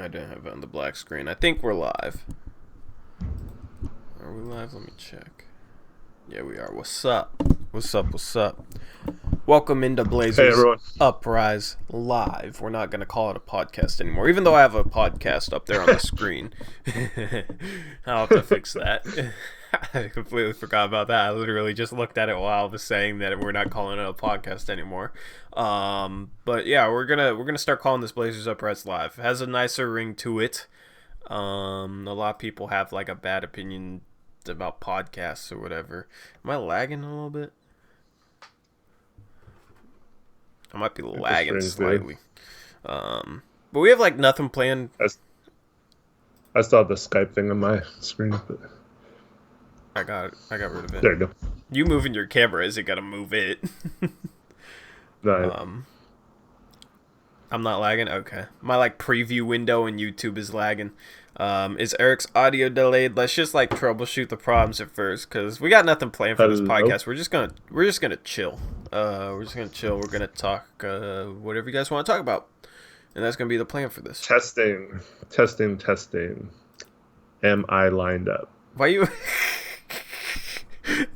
I didn't have it on the black screen. I think we're live. Are we live? Let me check. Yeah, we are. What's up? What's up? What's up? Welcome into Hey Blazers everyone. Uprise Live. We're not going to call it a podcast anymore, even though I have a podcast up there on the screen. I'll have to fix that. I completely forgot about that. I literally just looked at it while I was saying that we're not calling it a podcast anymore. But yeah, we're gonna start calling this Blazers Uprise Live. It has a nicer ring to it. A lot of people have like a bad opinion about podcasts or whatever. Am I lagging a little bit? I might be lagging slightly. But we have like nothing planned. I still have the Skype thing on my screen, but I got rid of it. there you go. You moving your camera isn't gonna move it. No, I'm not lagging. Okay, my like preview window in YouTube is lagging. Is Eric's audio delayed? Let's just like troubleshoot the problems at first, because we got nothing planned for this podcast. We're just gonna chill. We're just gonna chill. We're gonna talk whatever you guys want to talk about, and that's gonna be the plan for this. testing. Am I lined up? Why you?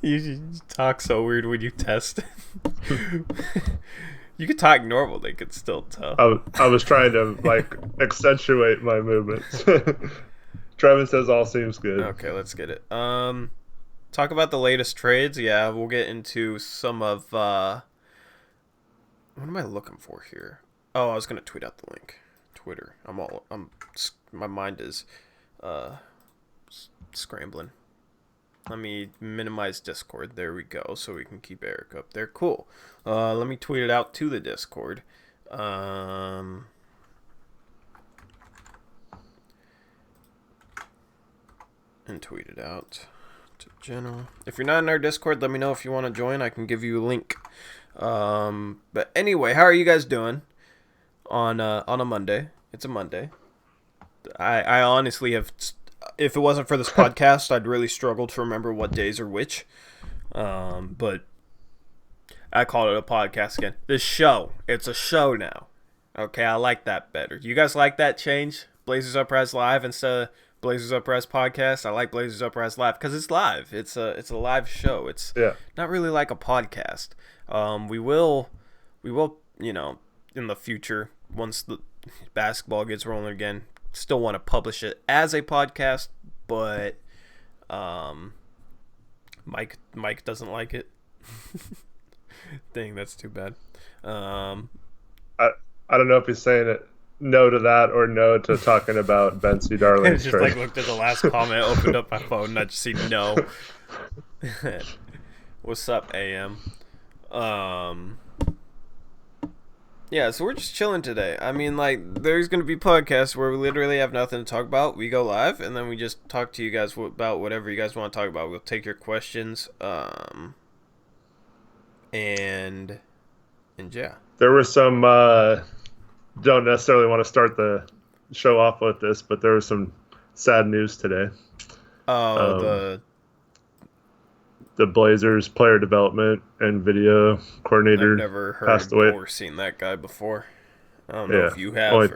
You talk so weird when you test. You could talk normal; they could still tell. I was trying to like accentuate my movements. Trevin says all seems good. Okay, let's get it. Talk about the latest trades. Yeah, we'll get into some of. What am I looking for here? Oh, I was gonna tweet out the link. Twitter. My mind is, scrambling. Let me minimize Discord. There we go, so we can keep Eric up there. Cool. Let me tweet it out to the Discord. And tweet it out to general. If you're not in our Discord, let me know if you want to join. I can give you a link. But anyway, how are you guys doing on a Monday? It's a Monday. I honestly have. If it wasn't for this podcast, I'd really struggle to remember what days are which. But I called it a podcast again. This show, it's a show now. Okay, I like that better. You guys like that change? Blazers Uprise Live instead of Blazers Uprise Podcast? I like Blazers Uprise Live because it's live. It's a live show. It's not really like a podcast. We will, in the future, once the basketball gets rolling again, still want to publish it as a podcast, but Mike doesn't like it. Dang, that's too bad. I don't know if he's saying it no to that or no to talking about Ben C. Darling's just like looked at the last comment, opened up my phone, and I just see no. What's up, AM? Yeah, so we're just chilling today. I mean, like, there's going to be podcasts where we literally have nothing to talk about. We go live, and then we just talk to you guys about whatever you guys want to talk about. We'll take your questions, and yeah. There were some, don't necessarily want to start the show off with this, but there was some sad news today. Oh, the Blazers player development and video coordinator I've never passed heard away. or seen that guy before. I don't know if you have.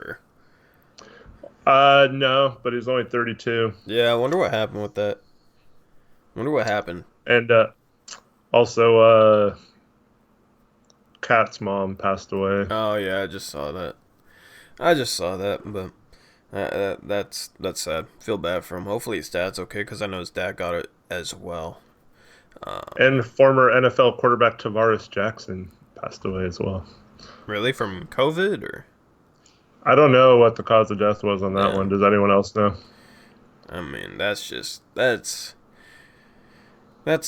No, but he's only 32. Yeah, I wonder what happened with that. And also, Kat's mom passed away. Oh yeah, I just saw that, but that's sad. Feel bad for him. Hopefully his dad's okay, because I know his dad got it as well. And former NFL quarterback Tavares Jackson passed away as well. Really? From COVID, or? I don't know what the cause of death was on that one. Does anyone else know? I mean, that's a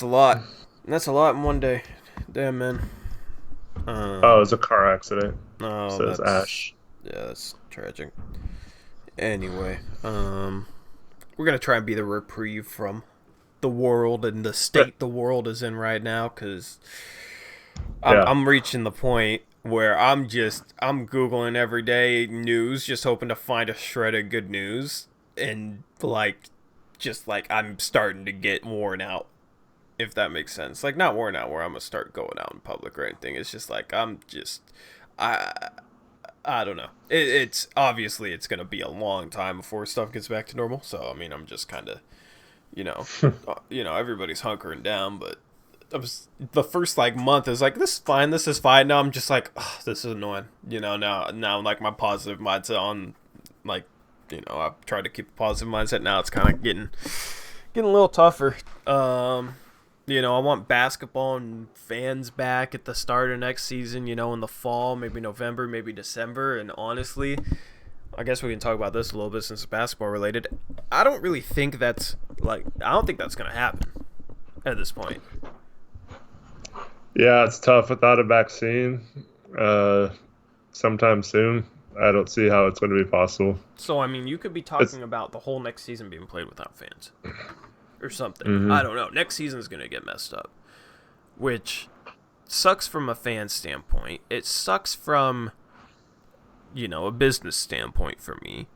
lot. That's a lot in one day. Damn, man. It was a car accident. Oh, says Ash. Yeah, that's tragic. Anyway, we're gonna try and be the reprieve from the world and the state the world is in right now, because I'm reaching the point where I'm Googling every day news, just hoping to find a shred of good news, and I'm starting to get worn out, if that makes sense. Like, not worn out where I'm gonna start going out in public or anything. It's just like I I don't know. It's obviously it's gonna be a long time before stuff gets back to normal. So I mean, I'm just kind of, you know, everybody's hunkering down, but the first like month is like this is fine, this is fine. Now I'm just like, oh, this is annoying. Now like my positive mindset on, like, I've tried to keep a positive mindset. Now it's kind of getting a little tougher. I want basketball and fans back at the start of next season, in the fall, maybe November, maybe December. And honestly, I guess we can talk about this a little bit since it's basketball related. I don't think that's going to happen at this point. Yeah, it's tough without a vaccine sometime soon. I don't see how it's going to be possible. So, I mean, you could be talking about the whole next season being played without fans or something. Mm-hmm. I don't know. Next season's going to get messed up, which sucks from a fan standpoint. It sucks from, a business standpoint for me,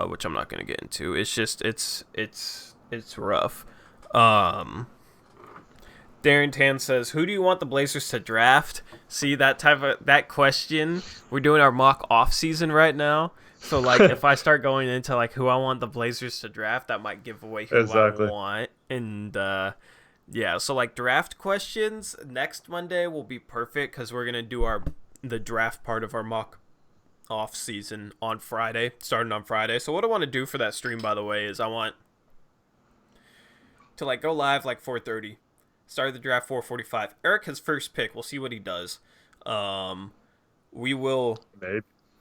which I'm not going to get into. It's just, it's rough. Darren Tan says, who do you want the Blazers to draft? See, that question, we're doing our mock off season right now. So, like, if I start going into, like, who I want the Blazers to draft, that might give away who I want. And, yeah, so, like, draft questions next Monday will be perfect because we're going to do the draft part of our mock off season on Friday, starting on Friday. So what I want to do for that stream, by the way, is I want to, like, go live, like, 4:30. Start the draft 4:45. Eric has first pick. We'll see what he does. We will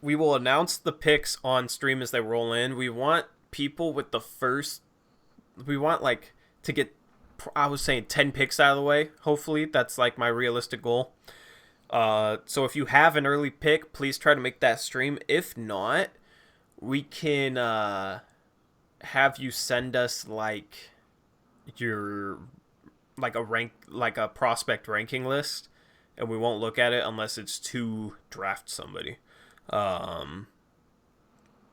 announce the picks on stream as they roll in. We want people with the first. We want like to get. I was saying 10 picks out of the way. Hopefully, that's like my realistic goal. So if you have an early pick, please try to make that stream. If not, we can have you send us like your. Like a prospect ranking list, and we won't look at it unless it's to draft somebody.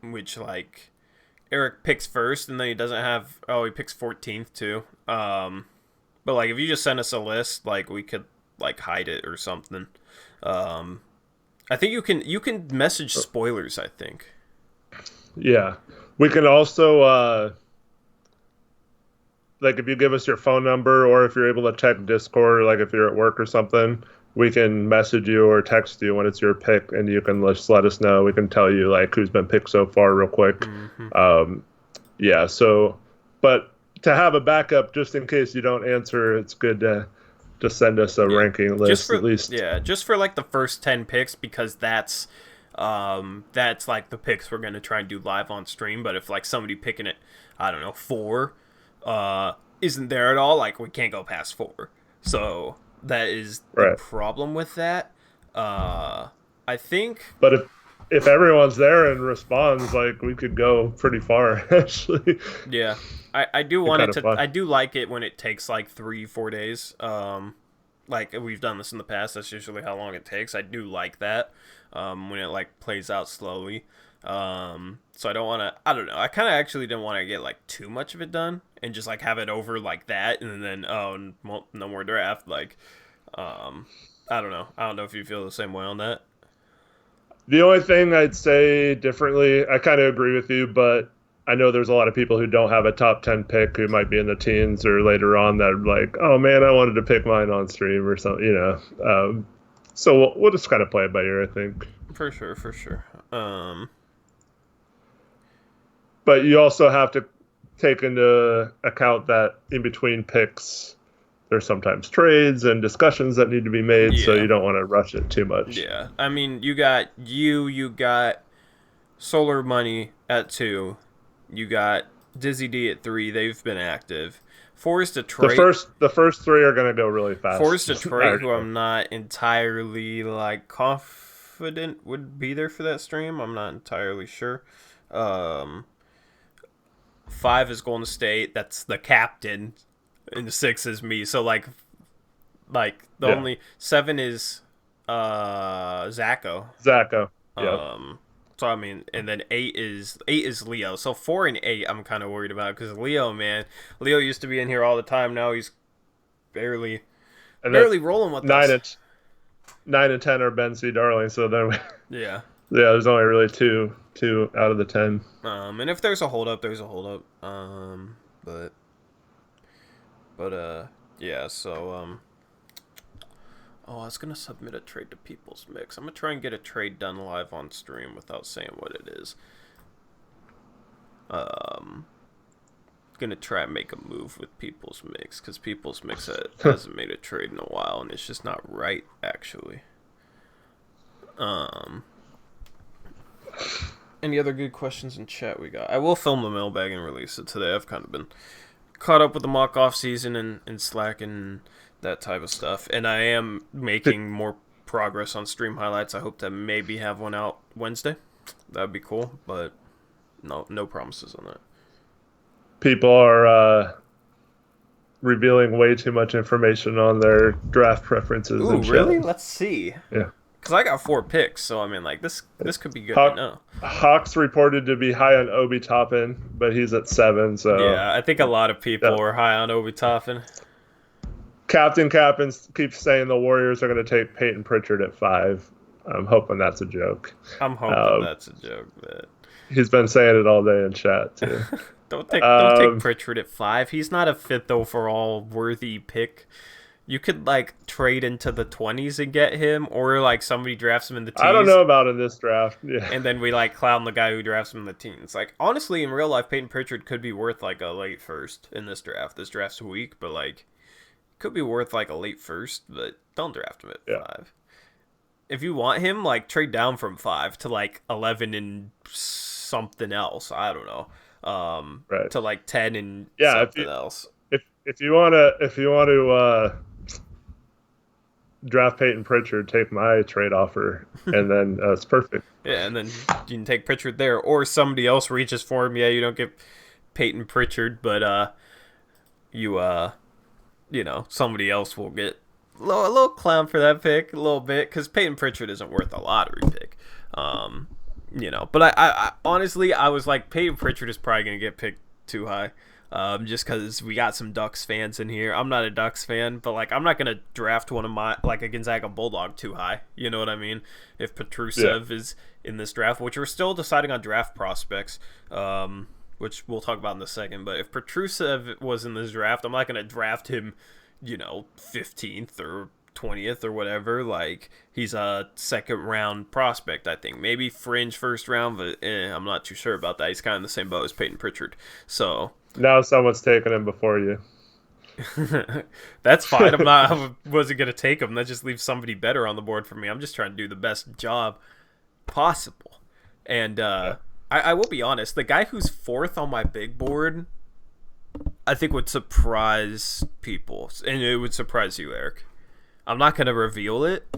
Which like Eric picks first, and then he doesn't have. Oh, he picks 14th too. But like if you just send us a list, like we could like hide it or something. I think you can message spoilers. I think. Yeah, we can also. Like if you give us your phone number or if you're able to check Discord, like if you're at work or something, we can message you or text you when it's your pick and you can just let us know. We can tell you like who's been picked so far real quick. Mm-hmm. Yeah. So, but to have a backup just in case you don't answer, it's good to just send us a ranking list at least. Yeah. Just for like the first 10 picks, because that's like the picks we're going to try and do live on stream. But if like somebody picking it, I don't know, 4, isn't there at all, like we can't go past 4, so that is the problem with that. I think, but if everyone's there and responds, like we could go pretty far actually. Yeah, I do want it to fun. I do like it when it takes like 3-4 days. Like we've done this in the past, that's usually how long it takes. I do like that when it like plays out slowly. So I don't want to, I don't know. I kind of actually didn't want to get like too much of it done and just like have it over like that. And then, no more draft. Like, I don't know. I don't know if you feel the same way on that. The only thing I'd say differently, I kind of agree with you, but I know there's a lot of people who don't have a top 10 pick who might be in the teens or later on that are like, oh man, I wanted to pick mine on stream or something, So we'll just kind of play it by ear, I think. For sure. But you also have to take into account that in between picks, there's sometimes trades and discussions that need to be made, so you don't want to rush it too much. Yeah, I mean, you got Solar Money at 2, you got Dizzy D at 3. They've been active. Forest Detroit. The first 3 are going to go really fast. Forest Detroit, who I'm not entirely like confident would be there for that stream. I'm not entirely sure. 5 is Golden State. That's the captain. And 6 is me. So like only 7 is Zacho. Yeah. So I mean, and then 8 is Leo. So 4 and 8 I'm kind of worried about because Leo used to be in here all the time. Now he's barely rolling with us. 9 and 10 are Ben C. Darling. So then yeah. Yeah, there's only really two out of the 10. And if there's a holdup, there's a holdup. But but yeah. So oh, I was gonna submit a trade to People's Mix. I'm gonna try and get a trade done live on stream without saying what it is. Um, gonna try and make a move with People's Mix because People's Mix hasn't made a trade in a while, and it's just not right actually. Um, any other good questions in chat we got? I will film the mailbag and release it today. I've kind of been caught up with the mock off season and Slack and that type of stuff, and I am making more progress on stream highlights. I hope to maybe have one out Wednesday. That'd be cool, but no promises on that. People are revealing way too much information on their draft preferences Ooh, and shit. really? Let's see. Yeah. Because I got 4 picks, so I mean, like this could be good Hawk, to know. Hawks reported to be high on Obi Toppin, but he's at 7. So Yeah, I think a lot of people were high on Obi Toppin. Captain keeps saying the Warriors are going to take Peyton Pritchard at 5. I'm hoping that's a joke. I'm hoping that's a joke, but he's been saying it all day in chat too. don't take Pritchard at 5. He's not a 5th overall worthy pick. You could like trade into the 20s and get him, or like somebody drafts him in the teens. I don't know about in this draft. Yeah. And then we like clown the guy who drafts him in the teens. Like honestly, in real life, Peyton Pritchard could be worth like a late first in this draft. This draft's weak, but like could be worth like a late first. But don't draft him at 5. If you want him, like trade down from 5 to like 11 and something else. I don't know. Right. To like 10 and something else. If you want to draft Peyton Pritchard, take my trade offer, and then it's perfect. Yeah, and then you can take Pritchard there, or somebody else reaches for him. Yeah, you don't get Peyton Pritchard, but you know, somebody else will get a little clown for that pick, a little bit, because Peyton Pritchard isn't worth a lottery pick. You know, but I honestly, I was like, Peyton Pritchard is probably gonna get picked too high. Just because we got some Ducks fans in here. I'm not a Ducks fan, but like I'm not gonna draft one of my like a Gonzaga Bulldog too high. You know what I mean? If Petrusev is in this draft, which we're still deciding on draft prospects, which we'll talk about in a second. But if Petrusev was in this draft, I'm not gonna draft him, you know, 15th or 20th or whatever. Like he's a second round prospect, I think. Maybe fringe first round, but I'm not too sure about that. He's kind of in the same boat as Peyton Pritchard. So now someone's taken him before you. That's fine. I wasn't gonna take him. That just leaves somebody better on the board for me. I'm just trying to do the best job possible. And I will be honest, the guy who's 4th on my big board, I think would surprise people, and it would surprise you, Eric. I'm not gonna reveal it,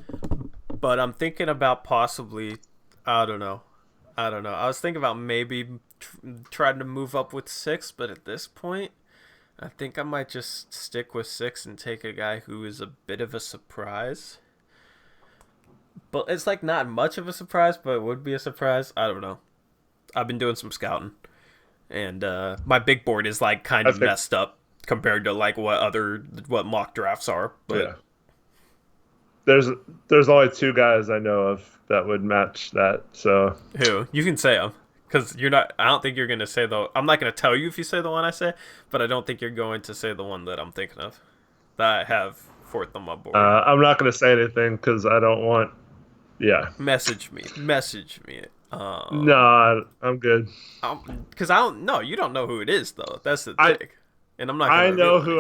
but I'm thinking about possibly. I don't know. I was thinking about maybe trying to move up with 6, but at this point, I think I might just stick with 6 and take a guy who is a bit of a surprise. But it's like not much of a surprise, but it would be a surprise. I don't know. I've been doing some scouting, and my big board is like kind of messed up compared to like what mock drafts are. But yeah. There's only 2 guys I know of that would match that. So who? You can say them, because you're not. I don't think you're gonna say the. I'm not gonna tell you if you say the one I say, but I don't think you're going to say the one that I'm thinking of. That I have 4th on my board. I'm not gonna say anything because I don't want. Yeah. Message me. No, I'm good. Because I don't know. You don't know who it is though. That's the thing. And I'm not. I know who.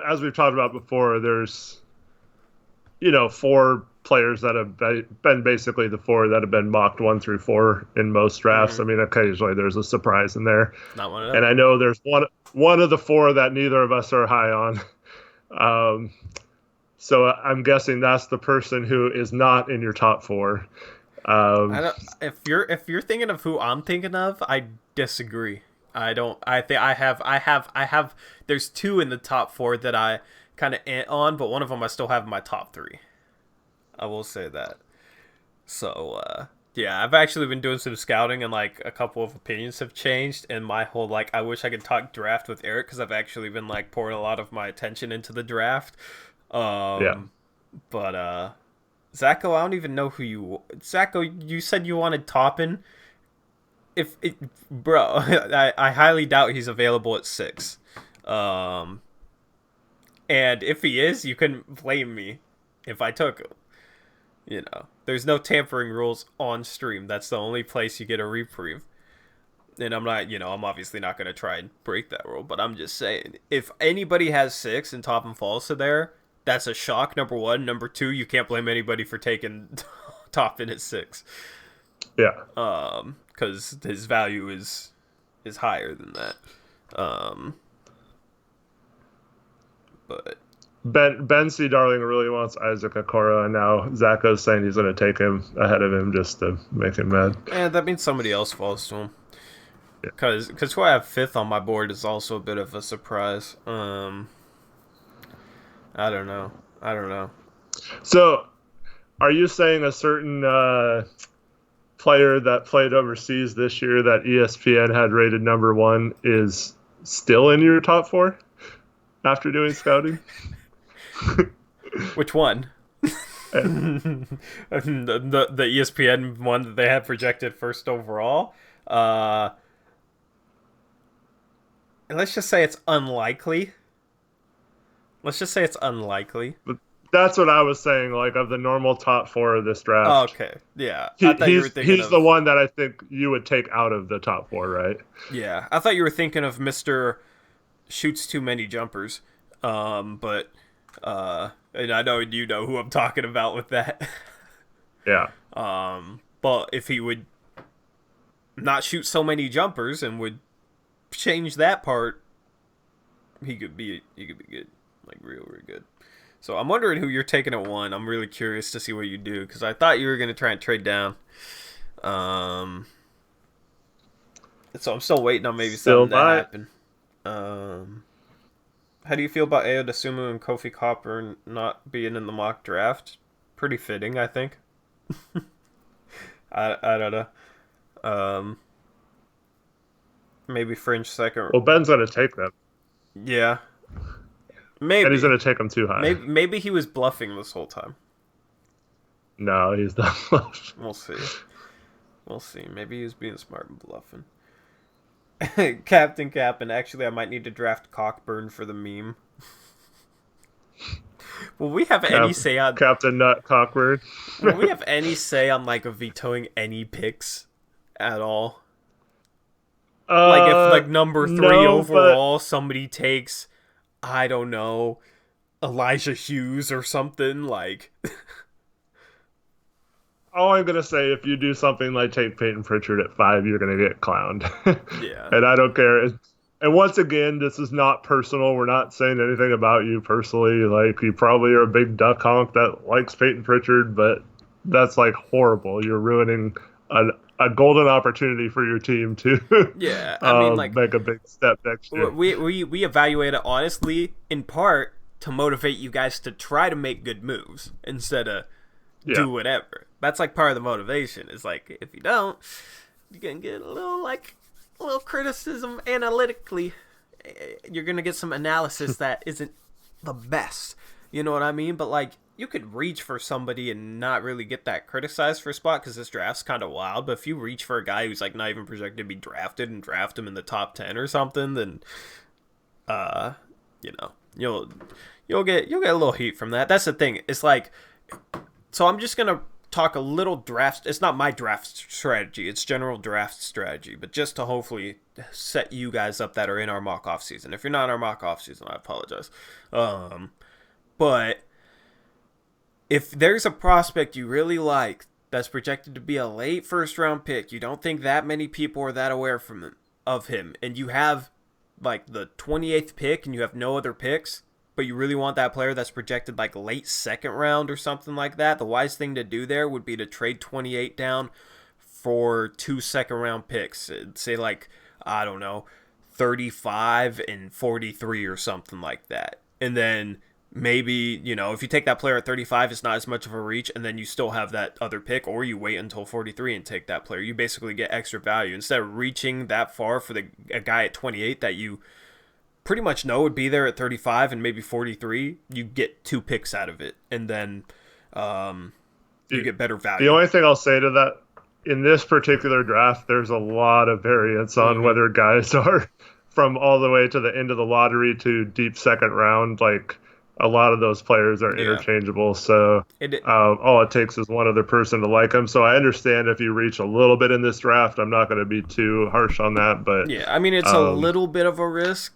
As we've talked about before, there's 4 players that have been basically the 4 that have been mocked 1 through 4 in most drafts. I mean, occasionally there's a surprise in there. Not one of them. And I know there's one of the 4 that neither of us are high on. So I'm guessing that's the person who is not in your top 4. If you're thinking of who I'm thinking of, I disagree. I don't. I think I have. There's 2 in the top 4 that I kind of on, but one of them I still have in my top 3. I will say that. So yeah, I've actually been doing some scouting, and like a couple of opinions have changed, and my whole like I wish I could talk draft with Eric, because I've actually been like pouring a lot of my attention into the draft. But Zacho, I don't even know who you. Zacho, you said you wanted Toppin. If it, bro, I highly doubt he's available at 6. Um, and if he is, you couldn't blame me if I took him. There's no tampering rules on stream. That's the only place you get a reprieve. And I'm not, I'm obviously not going to try and break that rule, but I'm just saying, if anybody has 6 and Toppin falls to there, that's a shock, number one. Number two, you can't blame anybody for taking Toppin at 6. Yeah. Because his value is higher than that. But Ben C. Darling really wants Isaac Okoro, and now Zacho's saying he's going to take him ahead of him just to make him mad. and that means somebody else falls to him. Yeah. Because who I have 5th on my board is also a bit of a surprise. I don't know. So, are you saying a certain player that played overseas this year that ESPN had rated number 1 is still in your top 4 after doing scouting? Which one? the ESPN one that they had projected first overall. Let's just say it's unlikely. But that's what I was saying. Like, of the normal top 4 of this draft. Okay, yeah. He's the one that I think you would take out of the top 4, right? Yeah, I thought you were thinking of Mr. Shoots too many jumpers. But and I know you know who I'm talking about with that. Yeah. But if he would not shoot so many jumpers and would change that part, he could be good, like real good. So I'm wondering who you're taking at 1. I'm really curious to see what you do because I thought you were gonna try and trade down. So I'm still waiting on maybe something to happen. How do you feel about Ayo Dosunmu and Kofi Copper not being in the mock draft? Pretty fitting, I think. I don't know. Maybe fringe second. Well, Ben's going to take them. Yeah. Maybe. And he's going to take them too high. Maybe he was bluffing this whole time. No, he's not bluffing. We'll see. Maybe he was being smart and bluffing. Captain Cap, and actually I might need to draft Cockburn for the meme. Will we have any say on Captain Nut Cockburn? Will we have any say on like vetoing any picks at all? Like if like number 3 overall somebody takes, I don't know, Elijah Hughes or something like. All I'm going to say, if you do something like take Peyton Pritchard at 5, you're going to get clowned. Yeah. And I don't care. And once again, this is not personal. We're not saying anything about you personally. Like, you probably are a big duck honk that likes Peyton Pritchard, but that's, like, horrible. You're ruining a golden opportunity for your team to yeah, I mean, like, make a big step next year. We evaluate it honestly, in part, to motivate you guys to try to make good moves instead of do whatever. That's like part of the motivation. Is like if you don't, you're gonna get a little criticism analytically. You're gonna get some analysis that isn't the best. You know what I mean? But like you could reach for somebody and not really get that criticized for a spot because this draft's kind of wild. But if you reach for a guy who's like not even projected to be drafted and draft him in the top 10 or something, then you'll get a little heat from that. That's the thing. It's like. So I'm just going to talk a little draft. It's not my draft strategy. It's general draft strategy. But just to hopefully set you guys up that are in our mock off season. If you're not in our mock off season, I apologize. But if there's a prospect you really like that's projected to be a late first round pick, you don't think that many people are that aware of him, and you have like the 28th pick and you have no other picks, but you really want that player that's projected like late second round or something like that, the wise thing to do there would be to trade 28 down for 2 second round picks. Say like, I don't know, 35 and 43 or something like that. And then maybe, if you take that player at 35, it's not as much of a reach, and then you still have that other pick, or you wait until 43 and take that player. You basically get extra value. Instead of reaching that far for a guy at 28 that you pretty much know would be there at 35 and maybe 43, you get 2 picks out of it. And then You get better The value. only thing I'll say to that, in this particular draft, there's a lot of variance on whether guys are from all the way to the end of the lottery to deep second round. Like a lot of those players are Yeah. interchangeable. So all it takes is one other person to like them. So I understand if you reach a little bit in this draft, I'm not going to be too harsh on that. But yeah, I mean, it's a little bit of a risk.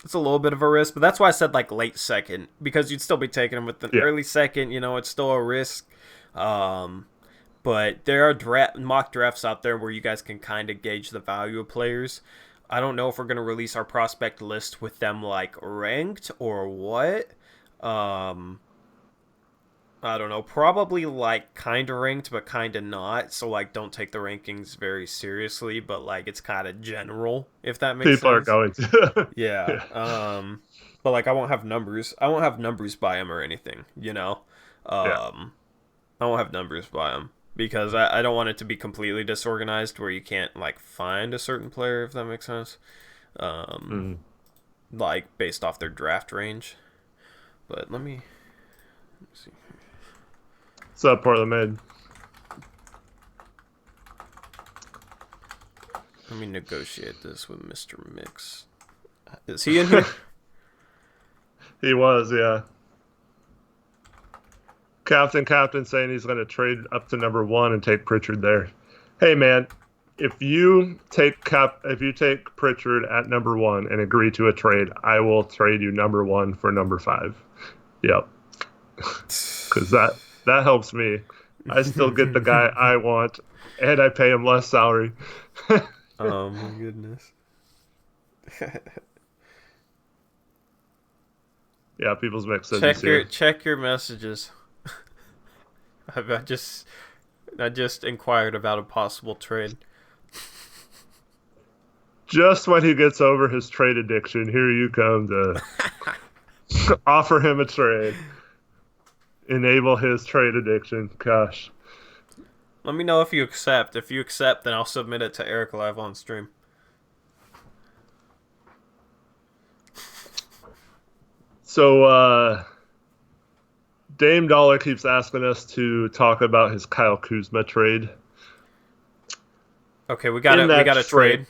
It's a little bit of a risk, but that's why I said like late second, because you'd still be taking him with an early second. You know, it's still a risk. But there are mock drafts out there where you guys can kind of gauge the value of players. I don't know if we're going to release our prospect list with them like ranked or what. I don't know. Probably like kind of ranked, but kind of not. So like, don't take the rankings very seriously, but like it's kind of general, if that makes people sense. are going to. Yeah. But like I won't have numbers. I won't have numbers by them or anything. You know. Yeah. I won't have numbers by them because I don't want it to be completely disorganized where you can't like find a certain player, if that makes sense. Like based off their draft range. But let me see. What's up, Portland Mid? Let me negotiate this with Mr. Mix. Is he in here? He was, yeah. Captain saying he's going to trade up to number 1 and take Pritchard there. Hey, man, if you take Pritchard at number 1 and agree to a trade, I will trade you number 1 for number 5. Yep. Because that helps me. I still get the guy I want, and I pay him less salary. Oh my goodness. Yeah, People's Mix says check your messages. I just inquired about a possible trade. Just when he gets over his trade addiction, here you come to offer him a trade. Enable his trade addiction. Gosh. Let me know if you accept. If you accept, then I'll submit it to Eric live on stream. So, Dame Dollar keeps asking us to talk about his Kyle Kuzma trade. Okay, we got a trade.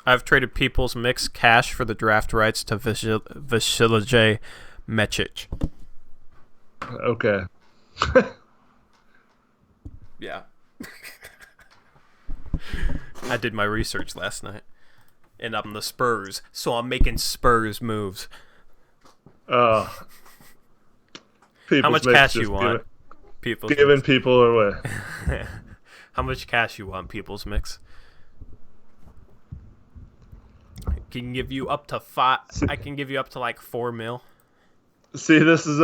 I've traded People's Mix cash for the draft rights to Vasilije Mecic. Okay. Yeah. I did my research last night. And I'm the Spurs, so I'm making Spurs moves. How much cash you want? Giving people away. How much cash you want, People's Mix? I can give you up to 5. I can give you up to like 4 mil. See, this is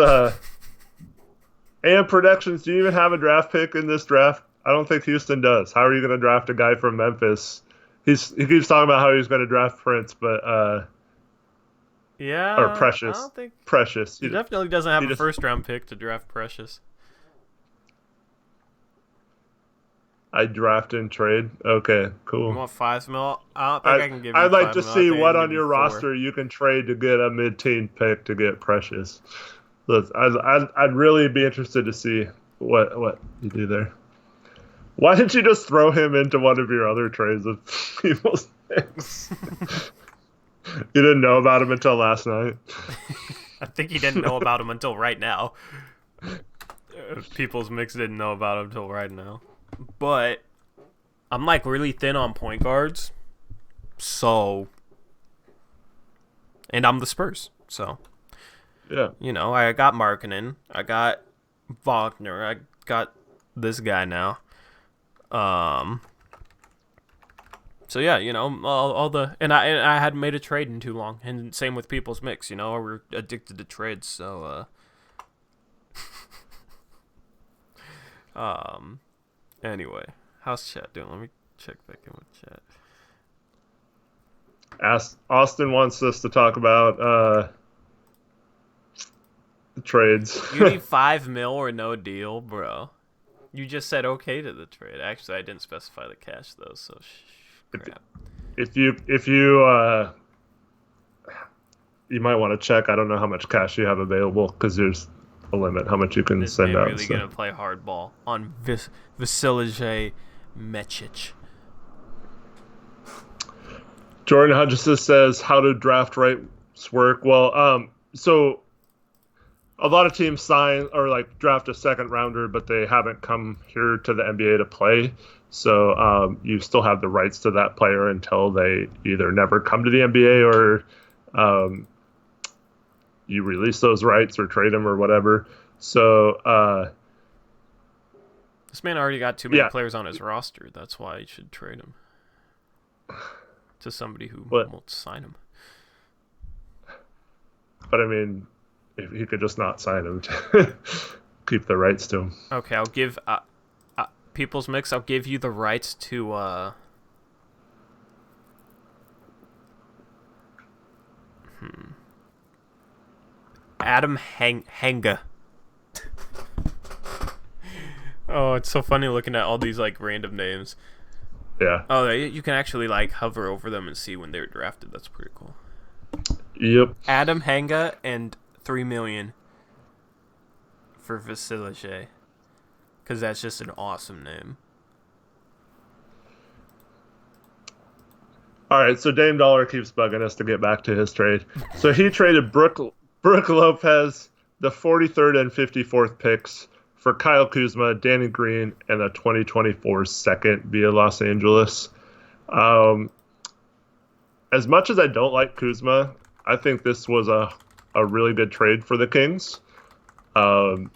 and predictions. Do you even have a draft pick in this draft? I don't think Houston does. How are you going to draft a guy from Memphis? He keeps talking about how he's going to draft Prince, but yeah, or Precious. I don't think Precious. He definitely doesn't have a first round pick to draft Precious. I draft and trade. Okay, cool. You want 5 mil? I don't think I can give you. I'd like to see what on your 4. roster you can trade to get a mid-teen pick to get Precious. I'd really be interested to see what you do there. Why didn't you just throw him into one of your other trades of People's Mix? You didn't know about him until last night. I think he didn't know about him until right now. People's Mix didn't know about him until right now. But I'm like really thin on point guards. So, and I'm the Spurs. So, yeah. You know, I got Markkanen. I got Wagner. I got this guy now. So yeah, you know, all the and I hadn't made a trade in too long, and same with People's Mix. You know, we're addicted to trades. So, anyway, how's chat doing? Let me check back in with chat. Austin wants us to talk about trades. You need 5 mil or no deal, bro. You just said okay to the trade. Actually, I didn't specify the cash though, so crap. If you you might want to check. I don't know how much cash you have available because there's a limit how much you can This send man out. really gonna play hardball on Vasilije Mecic. Jordan Hutchison says, how do draft rights work? Well, so a lot of teams sign or like draft a second rounder, but they haven't come here to the NBA to play. So you still have the rights to that player until they either never come to the NBA or you release those rights or trade them or whatever. So This man already got too many players on his roster. That's why you should trade him to somebody who won't sign him. But I mean, if he could just not sign him to keep the rights to him. Okay, I'll give People's Mix. I'll give you the rights to Adam Hanga. Oh, it's so funny looking at all these like random names. Yeah. Oh, you can actually like hover over them and see when they were drafted. That's pretty cool. Yep. Adam Hanga and $3 million for Vasilije, because that's just an awesome name. All right, so Dame Dollar keeps bugging us to get back to his trade. So he traded Brooke Lopez, the 43rd and 54th picks, for Kyle Kuzma, Danny Green, and a 2024 second via Los Angeles. As much as I don't like Kuzma, I think this was a really good trade for the Kings. Brooke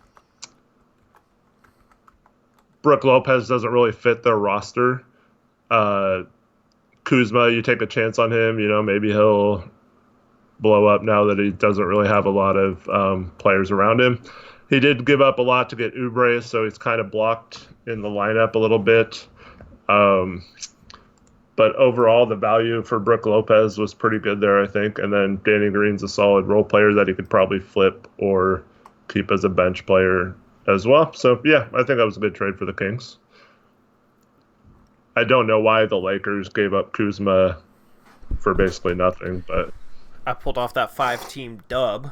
Lopez doesn't really fit their roster. Kuzma, you take a chance on him. You know, maybe he'll blow up now that he doesn't really have a lot of players around him. He did give up a lot to get Uprise, so he's kind of blocked in the lineup a little bit. But overall, the value for Brooke Lopez was pretty good there, I think. And then Danny Green's a solid role player that he could probably flip or keep as a bench player as well. So, yeah, I think that was a good trade for the Kings. I don't know why the Lakers gave up Kuzma for basically nothing, but I pulled off that 5-team dub.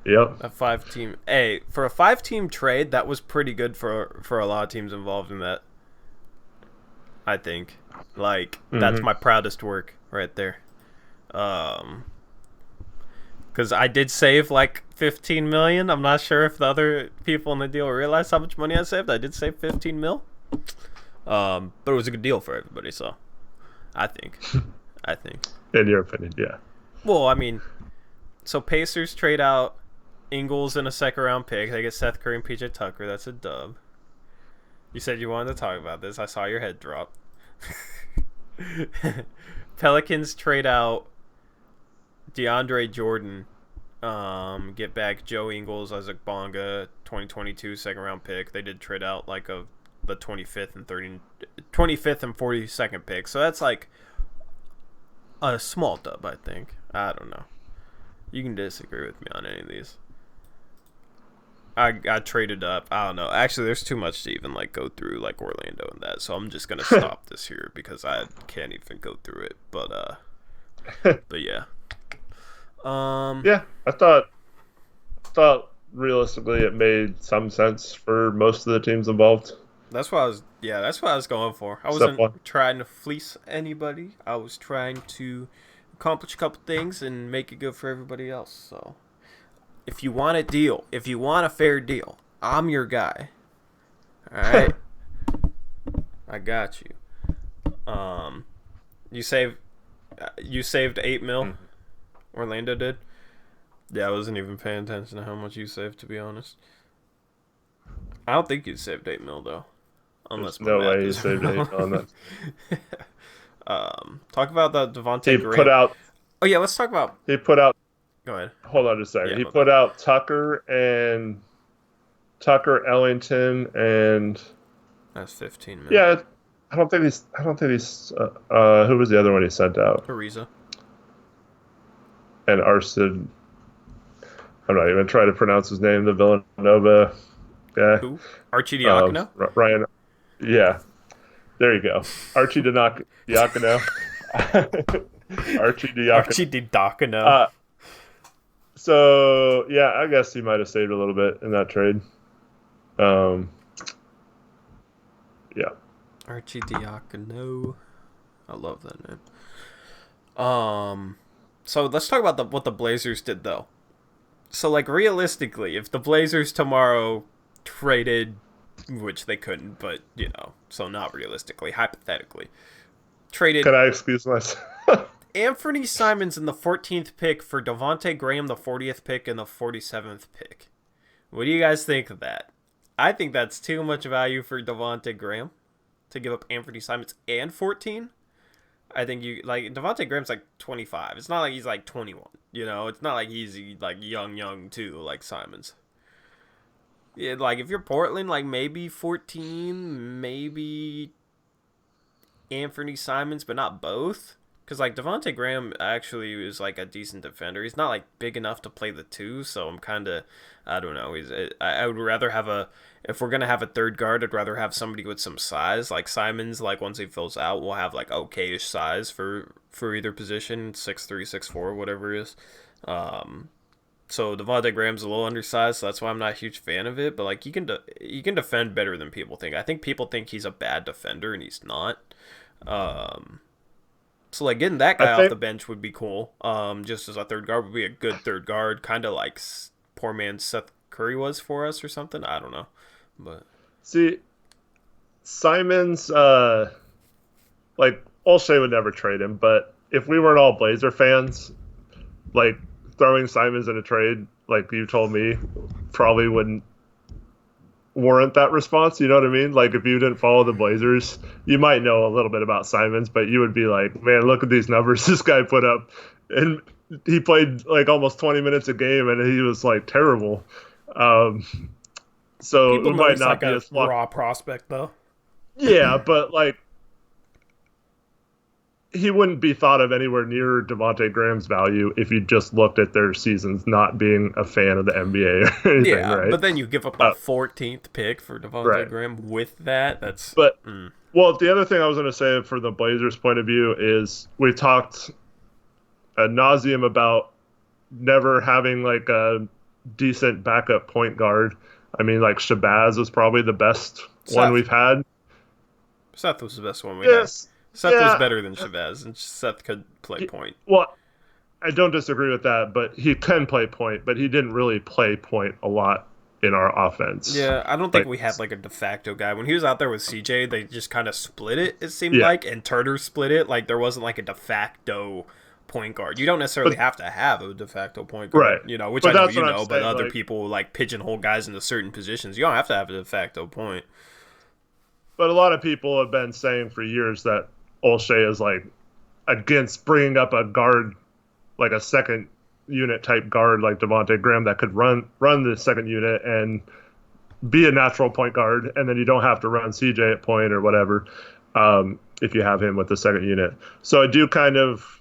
Yep. A 5-team. Hey, for a 5-team trade, that was pretty good for a lot of teams involved in that. I think. Like, that's my proudest work right there. Because I did save like $15 million. I'm not sure if the other people in the deal realized how much money I saved. I did save $15 million. But it was a good deal for everybody, so I think. In your opinion, yeah. Well, I mean, so Pacers trade out Ingles in a second-round pick. They get Seth Curry and PJ Tucker. That's a dub. You said you wanted to talk about this. I saw your head drop. Pelicans trade out DeAndre Jordan. Get back Joe Ingles, Isaac Bonga, 2022 second-round pick. They did trade out like the 25th and 42nd pick. So that's like a small dub, I think. I don't know. You can disagree with me on any of these. I traded up. I don't know. Actually, there's too much to even like go through, like Orlando and that. So I'm just gonna stop this here because I can't even go through it. But yeah. Yeah, I thought realistically it made some sense for most of the teams involved. That's what I was going for. I wasn't trying to fleece anybody. I was trying to accomplish a couple things and make it good for everybody else. So, if you want a deal, if you want a fair deal, I'm your guy. All right, I got you. You saved $8 million. Orlando did. Yeah, I wasn't even paying attention to how much you saved, to be honest. I don't think you saved $8 million though. Unless no way you saved $8 million. Talk about the Devontae Graham. Put out. Oh yeah, let's talk about. He put out. Go ahead. Hold on just a second. Yeah, he put out Tucker Ellington and. That's $15 million. Yeah, I don't think he's. Who was the other one he sent out? Ariza. And Arsid. I'm not even trying to pronounce his name. The Villanova guy. Who? Archie Diacono? Ryan. Yeah. There you go. Archie Diacono. Archie Diacono. Archie Diacono. So yeah, I guess he might have saved a little bit in that trade. Um, yeah. Archidiakono. I love that name. So let's talk about what the Blazers did though. So like realistically, if the Blazers tomorrow traded, which they couldn't, but so not realistically, hypothetically, traded Can I excuse myself? Anthony Simons in the 14th pick for Devonte Graham, the 40th pick, and the 47th pick. What do you guys think of that? I think that's too much value for Devonte Graham to give up Anthony Simons and 14. I think you like Devonte Graham's like 25. It's not like he's like 21. It's not like he's like young too, like Simons. Yeah, like if you're Portland, like maybe 14, maybe Anthony Simons, but not both. Because like Devonte Graham actually is like a decent defender. He's not like big enough to play the two, so I'm kind of, I don't know. I would rather have if we're gonna have a third guard, I'd rather have somebody with some size. Like Simons, like once he fills out, will have like okay-ish size for either position, 6'3", 6'4", whatever it is. So Devonte Graham's a little undersized, so that's why I'm not a huge fan of it. But like he can defend better than people think. I think people think he's a bad defender, and he's not. So like getting that I guy off the think bench would be cool. Just as a third guard would be a good third guard, kind of like poor man Seth Curry was for us or something. I don't know, but see Simons. Like Olshey would never trade him, but if we weren't all Blazer fans, like throwing Simons in a trade, like you told me, probably wouldn't warrant that response. You know what I mean? Like if you didn't follow the Blazers, you might know a little bit about Simons, but you would be like, man, look at these numbers this guy put up. And he played like almost 20 minutes a game and he was like terrible. Um, so people it know might he's not like be a as luck. raw prospect though. Yeah, but like he wouldn't be thought of anywhere near Devonte Graham's value if you just looked at their seasons, not being a fan of the NBA or anything, Yeah, right? but then you give up a 14th pick for Devonte Right. Graham with that. That's But well, the other thing I was going to say for the Blazers' point of view is we talked ad nauseum about never having like a decent backup point guard. I mean, like Shabazz was probably the best one Seth. we've had. Seth was the best one we had. Yes, Seth was yeah. better than Shabazz, and Seth could play point. Well, I don't disagree with that, but he can play point, but he didn't really play point a lot in our offense. Yeah, I don't think Like, we had like a de facto guy. When he was out there with CJ, they just kind of split it, it seemed yeah, like, and Turner split it. Like there wasn't like a de facto point guard. You don't necessarily but have to have a de facto point right, guard, which but I know that's you what I'm know, but saying. other Like, people like pigeonhole guys into certain positions. You don't have to have a de facto point. but a lot of people have been saying for years that Olshey is like against bringing up a guard, like a second unit type guard like Devonte Graham that could run the second unit and be a natural point guard, and then you don't have to run CJ at point or whatever if you have him with the second unit. So I do kind of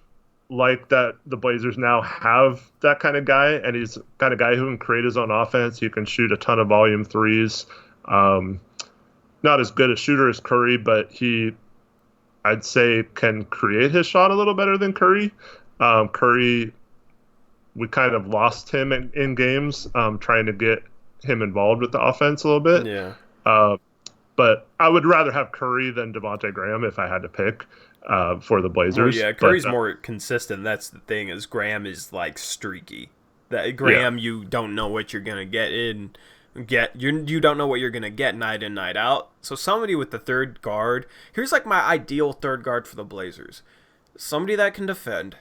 like that the Blazers now have that kind of guy, and he's the kind of guy who can create his own offense. He can shoot a ton of volume threes. Not as good a shooter as Curry, but I'd say, can create his shot a little better than Curry. Curry, we kind of lost him in games trying to get him involved with the offense a little bit. Yeah. But I would rather have Curry than Devonte Graham if I had to pick for the Blazers. Well, yeah, Curry's more consistent. That's the thing. Is Graham is like streaky. That Graham, you don't know what you're gonna you don't know what you're gonna get night in, night out. So somebody with the third guard. Here's like my ideal third guard for the Blazers. Somebody that can defend.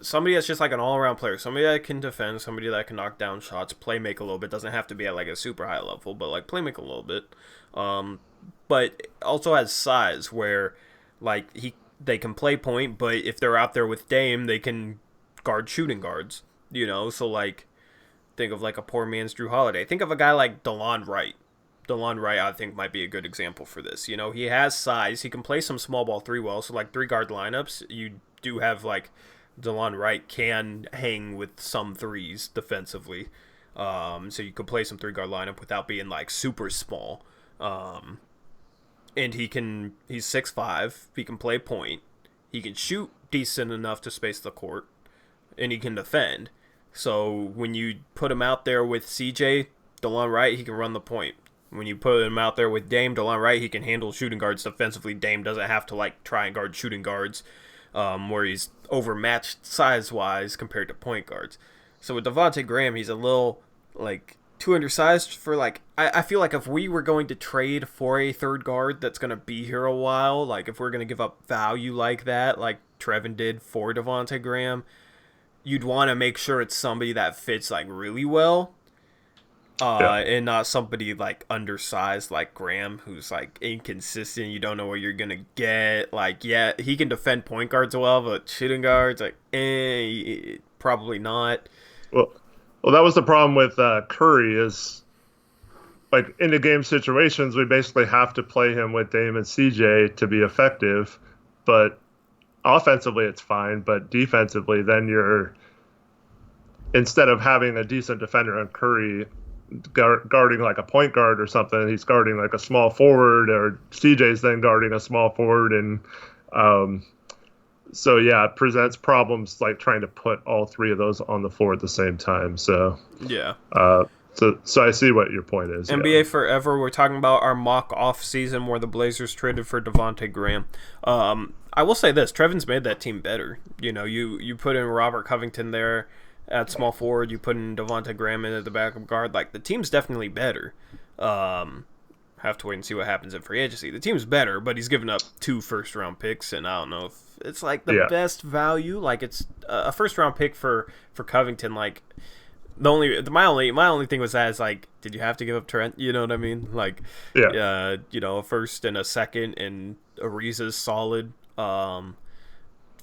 Somebody that's just like an all-around player. Somebody that can defend. Somebody that can knock down shots. Play make a little bit. Doesn't have to be at like a super high level, but like play make a little bit. But also has size where like they can play point, but if they're out there with Dame, they can guard shooting guards. So like think of like a poor man's Drew Holiday. Think of a guy like DeLon Wright. DeLon Wright, I think, might be a good example for this. He has size. He can play some small ball three well. So like 3-guard lineups, you do have like DeLon Wright can hang with some threes defensively. So you could play some 3-guard lineup without being like super small. And he's 6'5". He can play point. He can shoot decent enough to space the court, and he can defend. So when you put him out there with CJ, DeLon Wright, he can run the point. When you put him out there with Dame, DeLon Wright, he can handle shooting guards defensively. Dame doesn't have to like try and guard shooting guards, where he's overmatched size-wise compared to point guards. So with Devontae Graham, he's a little like too undersized for like. I feel like if we were going to trade for a third guard that's going to be here a while, like if we're going to give up value like that, like Trevin did for Devontae Graham, you'd want to make sure it's somebody that fits like really well, and not somebody like undersized like Graham, who's like inconsistent. You don't know what you're gonna get. Like, yeah, he can defend point guards well, but shooting guards, like, probably not. Well, that was the problem with Curry is like in the game situations, we basically have to play him with Dame and CJ to be effective, but offensively it's fine, but defensively then you're, instead of having a decent defender on Curry guarding like a point guard or something, he's guarding like a small forward, or CJ's then guarding a small forward, and so yeah, it presents problems like trying to put all three of those on the floor at the same time. So yeah. So I see what your point is. NBA forever. We're talking about our mock off season where the Blazers traded for Devontae Graham. I will say this: Trevin's made that team better. You know, you put in Robert Covington there at small forward. You put in Devontae Graham in at the backup guard. Like, the team's definitely better. Have to wait and see what happens in free agency. The team's better, but he's given up 2 first-round picks, and I don't know if it's like the best value. Like, it's a first-round pick for Covington. Like, my only thing was that is like, did you have to give up Trent? You know what I mean? Like, a first and a second, and Ariza's solid.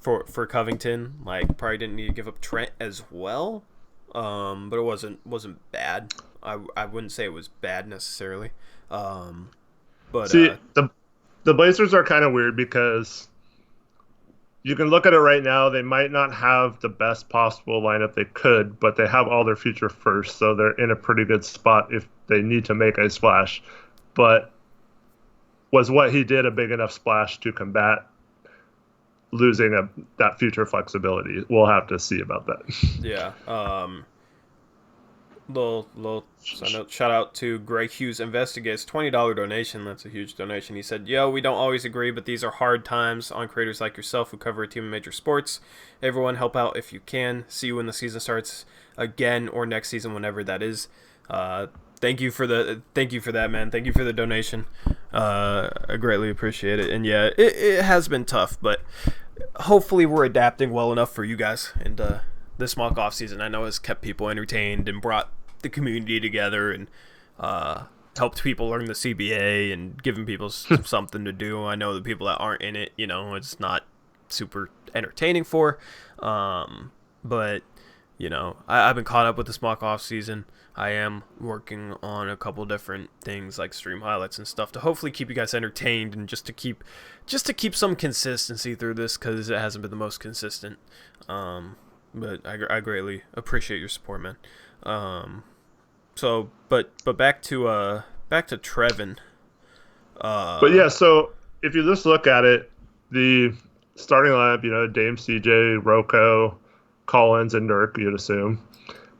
For Covington, like, probably didn't need to give up Trent as well. But it wasn't bad. I wouldn't say it was bad necessarily. But see, the Blazers are kind of weird because you can look at it right now. They might not have the best possible lineup they could, but they have all their future first, so they're in a pretty good spot if they need to make a splash. But was what he did a big enough splash to combat losing that future flexibility? We'll have to see about that. Yeah. Little shout out to Greg Hughes Investigates, $20 donation. That's a huge donation. He said, "Yo, we don't always agree, but these are hard times on creators like yourself who cover a team in major sports. Everyone help out if you can. See you when the season starts again, or next season, whenever that is." Thank you for that, man. Thank you for the donation. I greatly appreciate it. And yeah, it has been tough, but hopefully we're adapting well enough for you guys. And this mock off season, I know, has kept people entertained and brought the community together, and helped people learn the CBA and given people something to do. I know the people that aren't in it, you know, it's not super entertaining for. But you know, I've been caught up with this mock off season. I am working on a couple different things like stream highlights and stuff to hopefully keep you guys entertained, and just to keep some consistency through this, because it hasn't been the most consistent. But I greatly appreciate your support, man. So but back to Trevin. But yeah, so if you just look at it, the starting lineup, you know, Dame, CJ, Rocco, Collins, and Nurk, you'd assume.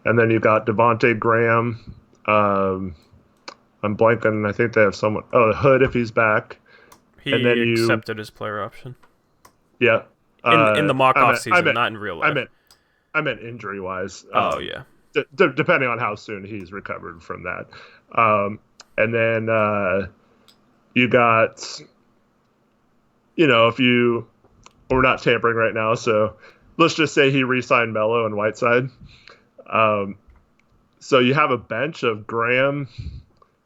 And then you've got Devontae Graham. I'm blanking. I think they have someone. Oh, Hood if he's back. He accepted his player option. Yeah. In the mock-off season, not in real life. I meant injury-wise. Oh, yeah. Depending on how soon he's recovered from that. And then you got, you know, we're not tampering right now, so let's just say he re-signed Melo and Whiteside. So you have a bench of Graham,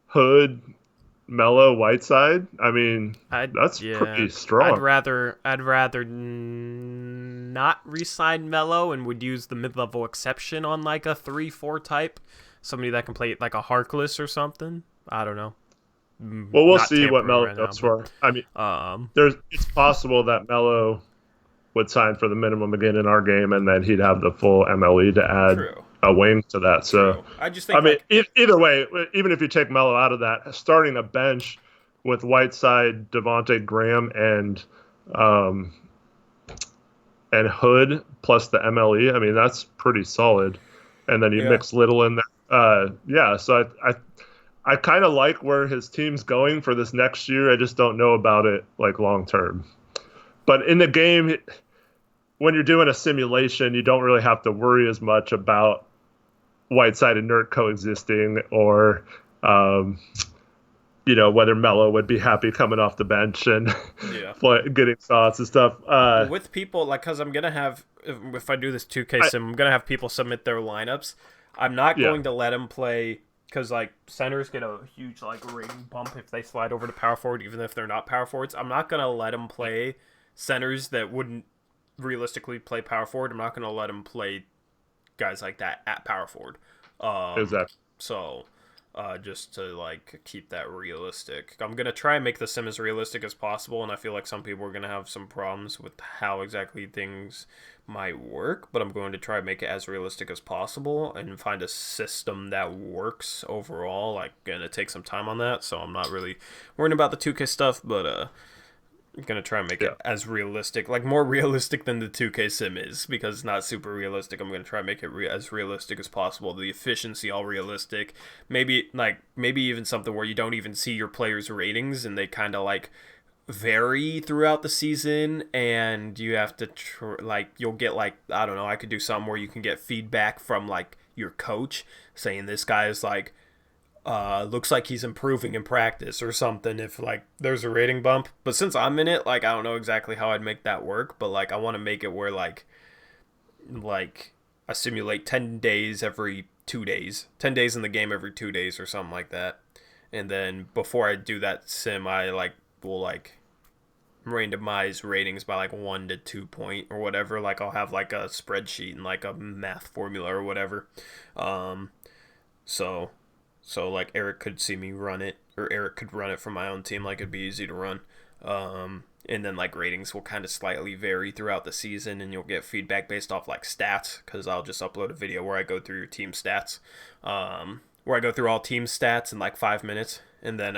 Hood, Melo, Whiteside. I mean, that's pretty strong. I'd rather not re-sign Melo and would use the mid-level exception on like a 3-4 type, somebody that can play like a Harkless or something. I don't know. Well, we'll see what Melo goes for. I mean, it's possible that Melo would sign for the minimum again in our game, and then he'd have the full MLE to add a wing to that. So I just think, either way, even if you take Melo out of that, starting a bench with Whiteside, Devontae Graham, and Hood plus the MLE, I mean, that's pretty solid. and then you Yeah. mix Little in there. Yeah, so I kind of like where his team's going for this next year. I just don't know about it like long term. But in the game, when you're doing a simulation, you don't really have to worry as much about Whiteside and Nurk coexisting, or um, whether Melo would be happy coming off the bench and Yeah. getting shots and stuff. Well, with people, like, because I'm going to have, if I do this 2K I, sim, I'm going to have people submit their lineups. I'm not yeah, going to let them play, because, like, centers get a huge, like, rating bump if they slide over to power forward, even if they're not power forwards. I'm not going to let them play centers that wouldn't realistically play power forward. I'm not going to let them play guys like that at power forward. exactly. So, just to like keep that realistic, I'm gonna try and make the sim as realistic as possible. And I feel like some people are gonna have some problems with how exactly things might work, but I'm going to try and make it as realistic as possible and find a system that works overall. Like, gonna take some time on that, so I'm not really worrying about the 2K stuff, but I'm gonna try and make Yeah, it as realistic, like more realistic than the 2K sim is, because it's not super realistic. I'm gonna try and make it as realistic as possible. The efficiency all realistic. Maybe even something where you don't even see your players' ratings and they kind of like vary throughout the season, and you have to like you'll get like I don't know. I could do something where you can get feedback from like your coach saying this guy is like looks like he's improving in practice or something if like there's a rating bump. But since I'm in it, like I don't know exactly how I'd make that work, but like I want to make it where like I simulate 10 days every 2 days. 10 days in the game every 2 days or something like that. And then before I do that sim, I like will like randomize ratings by like 1 to 2 point or whatever. Like I'll have like a spreadsheet and like a math formula or whatever. Um so like Eric could see me run it, or Eric could run it from my own team. Like it'd be easy to run. And then like ratings will kind of slightly vary throughout the season, and you'll get feedback based off like stats. Because I'll just upload a video where I go through your team stats, where I go through all team stats in like 5 minutes, and then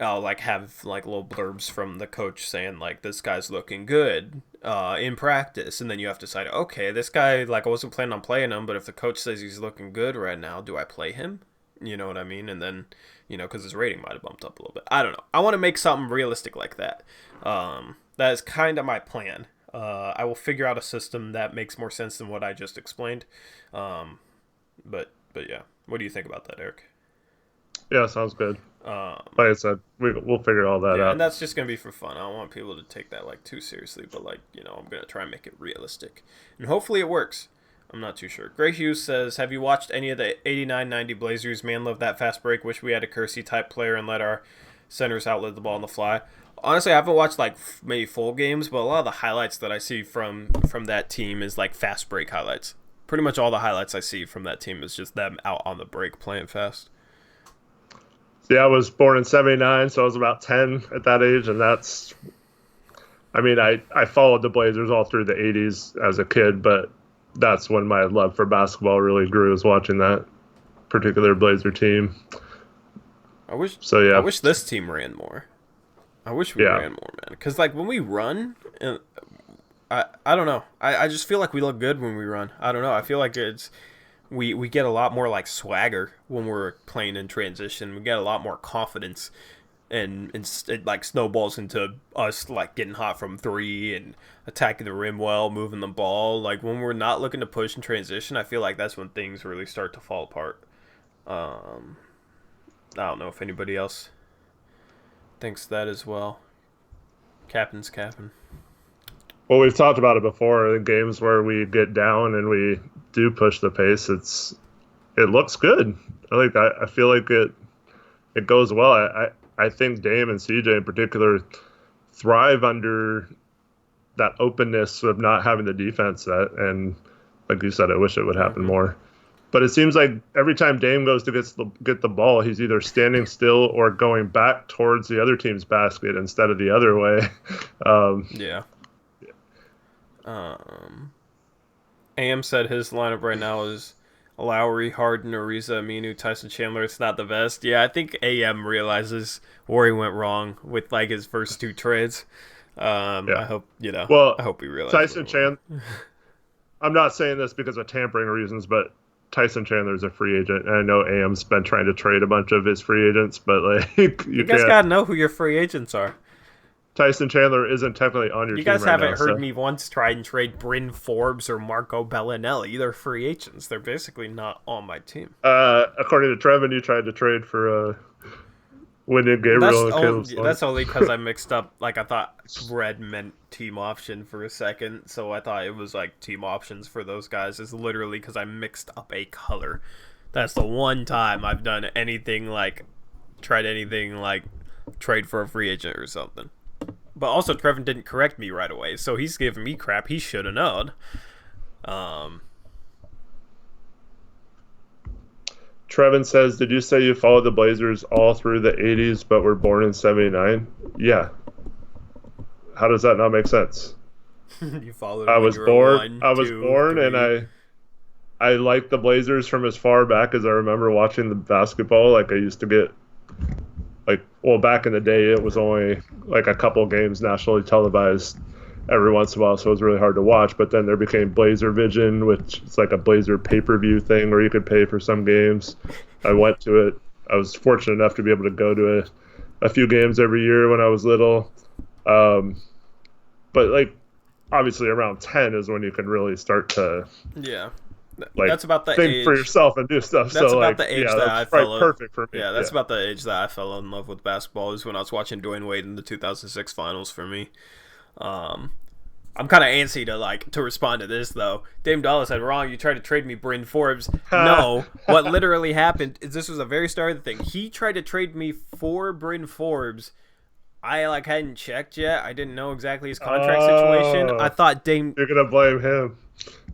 I'll like have like little blurbs from the coach saying like this guy's looking good in practice, and then you have to decide, okay, this guy, like I wasn't planning on playing him, but if the coach says he's looking good right now, do I play him? You know what I mean? And then because his rating might have bumped up a little bit. I don't know. I want to make something realistic like that. That is kind of my plan. I will figure out a system that makes more sense than what I just explained. But yeah, what do you think about that, Eric? yeah, sounds good. Um, Like I said, we'll figure all that Yeah, and out. that's just gonna be for fun. I don't want people to take that like too seriously, but like I'm gonna try and make it realistic, and hopefully it works. I'm not too sure. Gray Hughes says, "Have you watched any of the 89-90 Blazers? Man, love that fast break. Wish we had a Kersey type player and let our centers outlet the ball on the fly." Honestly, I haven't watched like maybe full games, but a lot of the highlights that I see from that team is like fast break highlights. Pretty much all the highlights I see from that team is just them out on the break playing fast. Yeah, I was born in '79, so I was about 10 at that age, and I mean, I followed the Blazers all through the '80s as a kid, but that's when my love for basketball really grew, was watching that particular Blazer team. I wish So I yeah, wish this team ran more. I wish we yeah, ran more, man. Because like when we run, I don't know. I just feel like we look good when we run. I don't know. I feel like we get a lot more like swagger when we're playing in transition. We get a lot more confidence, and it like snowballs into us like getting hot from three and attacking the rim well, moving the ball. Like when we're not looking to push in transition, I feel like that's when things really start to fall apart. Um, I don't know if anybody else thinks that as well. Captain's capping. well, we've talked about it before. The games where we get down and we do push the pace, it looks good. I feel like it goes well. I think Dame and CJ in particular thrive under that openness of not having the defense set. And like you said, I wish it would happen Mm-hmm. more. But it seems like every time Dame goes to get the ball, he's either standing still or going back towards the other team's basket instead of the other way. Um, Yeah. AM said his lineup right now is Lowry, Harden, Ariza, Aminu, Tyson Chandler. It's not the best. Yeah, I think AM realizes where he went wrong with like his first two trades. yeah. I hope Well, I hope he realizes where Tyson he went Chan wrong. I'm not saying this because of tampering reasons, but Tyson Chandler is a free agent, and I know AM's been trying to trade a bunch of his free agents, but like You you guys can't. gotta know who your free agents are. Tyson Chandler isn't technically on your You team guys right now, haven't heard so me once try and trade Bryn Forbes or Marco Bellinelli. They're free agents. They're basically not on my team. according to Trevin, you tried to trade for Wyndham Gabriel and Caleb Sloan. That's only because I mixed up. Like I thought red meant team option for a second, so I thought it was like team options for those guys. Is literally because I mixed up a color. That's the one time I've done anything like tried anything like trade for a free agent or something. But also, Trevin didn't correct me right away, so he's giving me crap. He should have known. Trevin says, "Did you say you followed the Blazers all through the '80s, but were born in '79?" Yeah. How does that not make sense? You followed. I When was you were born. one, I was two, born, and three. I liked the Blazers from as far back as I remember watching the basketball. Like I used to get back in the day, it was only like a couple games nationally televised every once in a while, so it was really hard to watch. But then there became Blazer Vision, which is like a Blazer pay-per-view thing where you could pay for some games. I went to it. I was fortunate enough to be able to go to a few games every year when I was little. But like obviously around 10 is when you can really start to Yeah. like That's about the think age. for yourself and do stuff. That's So about like the age yeah, that I that's right, fell. perfect for me. Yeah, that's about the age that I fell in love with basketball. Is when I was watching Dwayne Wade in the 2006 finals for me. I'm kind of antsy to respond to this though. Dame Dollar said, "Wrong. You tried to trade me Bryn Forbes." No, what literally happened is this was the very start of the thing. He tried to trade me for Bryn Forbes. I hadn't checked yet. I didn't know exactly his contract situation. I thought Dame. You're gonna blame him.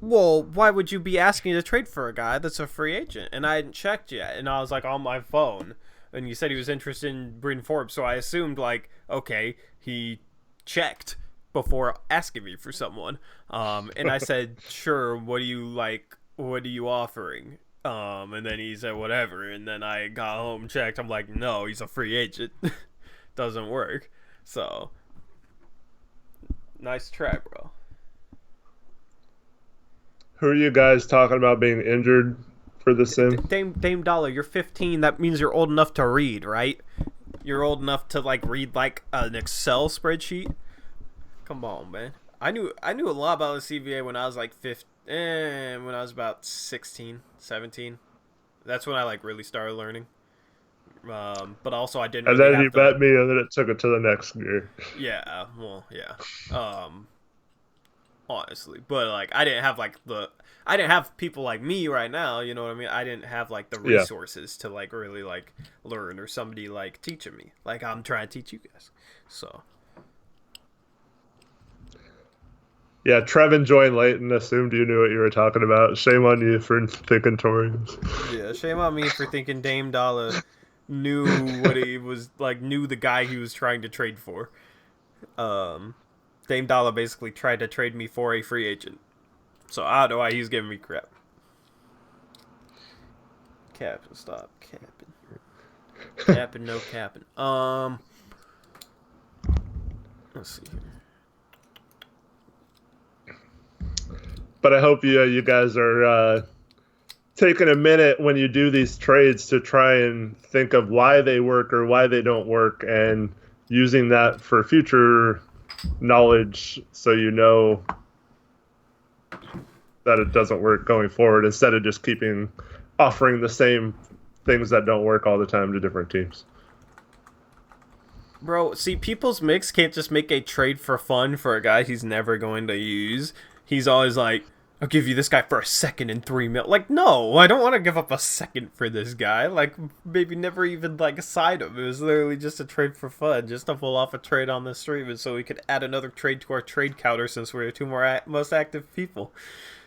Well, why would you be asking to trade for a guy that's a free agent? And I hadn't checked yet, and I was like on my phone, and you said he was interested in Bryn Forbes, so I assumed okay, he checked before asking me for someone. And I said, sure. What do you like? What are you offering? And then he said whatever, and then I got home, checked. I'm like, no, he's a free agent. Doesn't work. So nice try, bro. Who are you guys talking about being injured for the sim? Dame Dollar, you're 15. That means you're old enough to read, right? You're old enough to read an Excel spreadsheet. Come on, man. I knew a lot about the CVA when I was 15, when I was about 16, 17. That's when I really started learning. But also I didn't And really then have you to. met me, and then it took it to the next gear. Yeah, well, yeah. Honestly, but I didn't have I didn't have people like me right now, you know what I mean? I didn't have the Yeah. resources to really learn, or somebody teaching me I'm trying to teach you guys. So Yeah, Trevin joined late and assumed you knew what you were talking about. Shame on you for thinking Torians. yeah, shame on me for thinking Dame Dollar knew what he was knew the guy he was trying to trade for. Dame Dollar basically tried to trade me for a free agent. So I don't know why he's giving me crap. Capping, stop capping. Capping, no capping. Let's see here. But I hope you guys are taking a minute when you do these trades to try and think of why they work or why they don't work, and using that for future knowledge so you know that it doesn't work going forward, instead of just offering the same things that don't work all the time to different teams. Bro, see, People's Mix can't just make a trade for fun for a guy he's never going to use. He's always like, I'll give you this guy for a second and $3 million. No, I don't want to give up a second for this guy. Maybe never even sign him. It was literally just a trade for fun, just to pull off a trade on the stream, and so we could add another trade to our trade counter since we're two more most active people.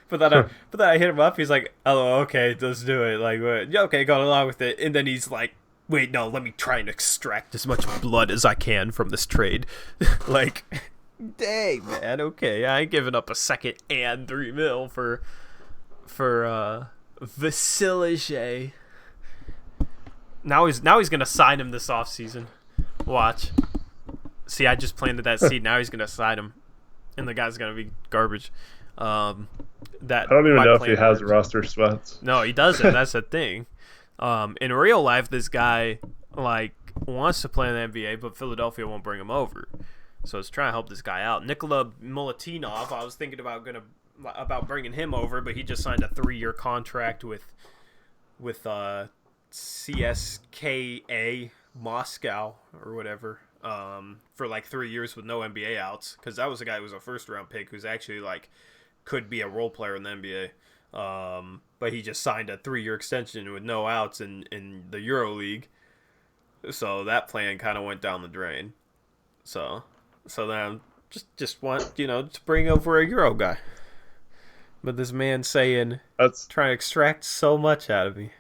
But then I hit him up. He's like, "Oh, okay, let's do it." Yeah, okay, got along with it. And then he's like, "Wait, no, let me try and extract as much blood as I can from this trade." Dang, man. Okay, I ain't giving up a second and $3 million for Vasilije. Now he's gonna sign him this offseason. Watch. See, I just planted that seed. Now he's gonna sign him. and the guy's gonna be garbage. That I don't even my know if he plan has works. roster spots. No, he doesn't. That's the thing. In real life, this guy like wants to play in the NBA, but Philadelphia won't bring him over. So it's trying to help this guy out. Nikola Milutinov, I was thinking about bringing him over, but he just signed a 3-year contract with CSKA Moscow or whatever for like 3 years with no NBA outs, because that was a guy who was a first round pick who's actually like could be a role player in the NBA. But he just signed a 3-year extension with no outs in the Euro League, so that plan kind of went down the drain. So then just want to bring over a Euro guy, but this man saying That's trying to extract so much out of me.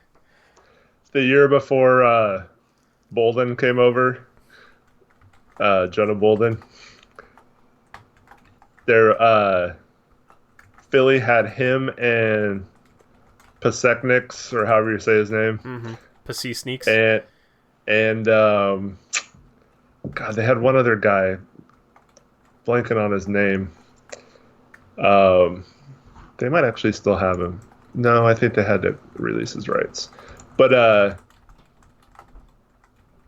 the year before Bolden came over. Jonah Bolden. There, Philly had him and Pasekniks, or however you say his name, Passy sneaks. and God, they had one other guy, blanking on his name. They might actually still have him. No, I think they had to release his rights. But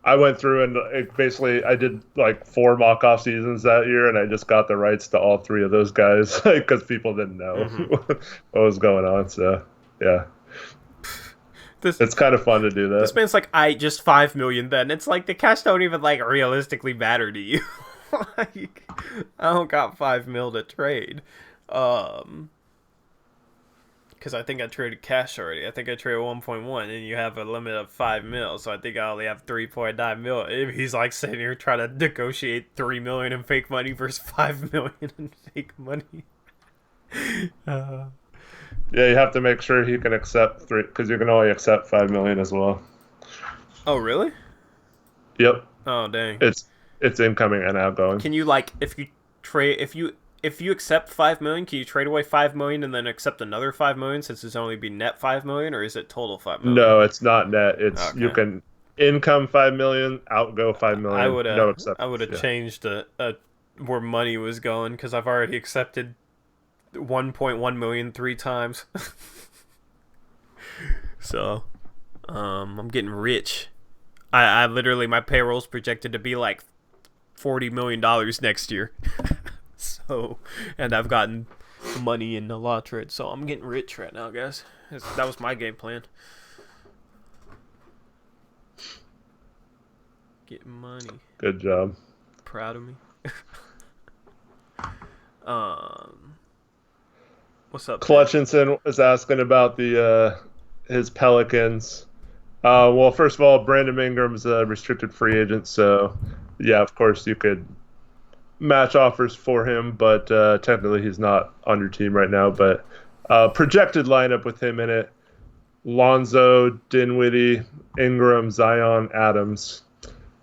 I went through and basically I did like 4 mock-off seasons that year, and I just got the rights to all 3 of those guys because people didn't know what was going on. So yeah, it's kind of fun to do that. This man's like, I just $5 million. Then it's like the cash don't even like realistically matter to you. Like, I don't got $5 million to trade. Because I think I traded cash already. I think I traded 1.1, and you have a limit of $5 million. So I think I only have 3.9 million. He's like sitting here trying to negotiate $3 million in fake money versus $5 million in fake money. Yeah, you have to make sure he can accept 3, because you can only accept 5 million as well. Oh really? Yep. Oh dang. It's incoming and outgoing. Can you like if you accept 5 million, can you trade away 5 million and then accept another 5 million since it's only be net 5 million, or is it total 5 million? No, it's not net. It's Okay. You can income 5 million, outgo 5 million. No exceptions. I would have changed where money was going, because I've already accepted 1.1 million 3 times. So, I'm getting rich. I literally, my payroll's projected to be like $40 million next year. So, and I've gotten money in the law trade, so I'm getting rich right now, guys. That was my game plan. Getting money. Good job. Proud of me. What's up, Clutchinson is asking about his Pelicans. Well, first of all, Brandon Ingram's a restricted free agent, so yeah, of course you could match offers for him, but technically he's not on your team right now. But projected lineup with him in it: Lonzo, Dinwiddie, Ingram, Zion, Adams.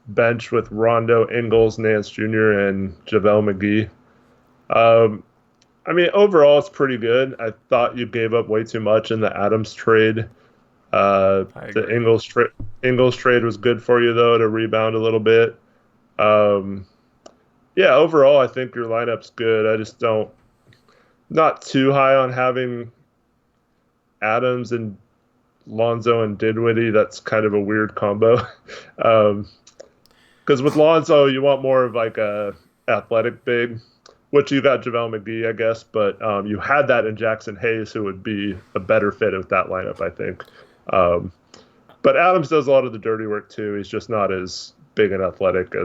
Bench with Rondo, Ingles, Nance Jr., and JaVale McGee. I mean, overall, it's pretty good. I thought you gave up way too much in the Adams trade. The Ingles trade was good for you, though, to rebound a little bit. Yeah, overall, I think your lineup's good. I just not too high on having Adams and Lonzo and Dinwiddie. That's kind of a weird combo. Because with Lonzo, you want more of like a athletic big, which you got JaVale McGee, I guess, but you had that in Jackson Hayes, who would be a better fit with that lineup, I think. But Adams does a lot of the dirty work too. He's just not as big and athletic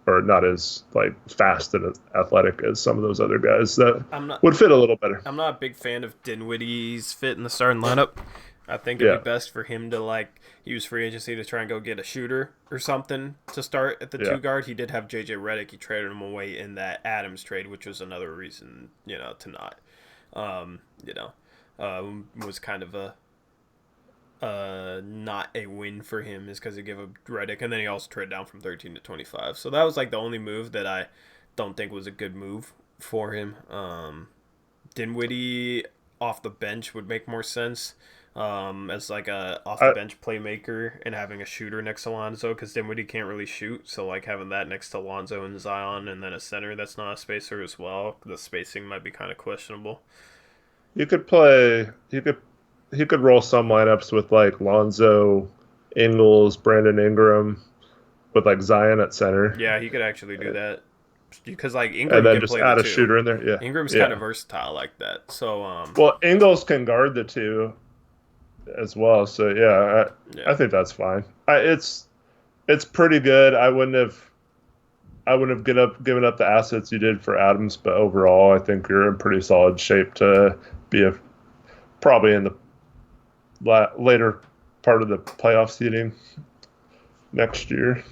or not as like fast and athletic as some of those other guys that would fit a little better. I'm not a big fan of Dinwiddie's fit in the starting lineup. I think it'd be best for him to like use free agency to try and go get a shooter or something to start at the 2 guard. He did have JJ Redick. He traded him away in that Adams trade, which was another reason, to not, was kind of a not a win for him, is because he gave up Redick, and then he also traded down from 13 to 25. So that was like the only move that I don't think was a good move for him. Dinwiddie off the bench would make more sense. as like a off the I, bench playmaker and having a shooter next to Lonzo because Dinwiddie can't really shoot. So like having that next to Lonzo and Zion and then a center that's not a spacer as well. The spacing might be kind of questionable. you could play. He could roll some lineups with like Lonzo, Ingles, Brandon Ingram, with like Zion at center, Yeah, he could actually do that because like and Ingram then can just play the add a two. shooter in there. Yeah, Ingram's kind of yeah. versatile like that. So Well, Ingles can guard the two as well. So yeah, I yeah. think that's fine. It's pretty good. I wouldn't have given up the assets you did for Adams, but overall, I think you're in pretty solid shape to be probably in the later part of the playoff seeding next year.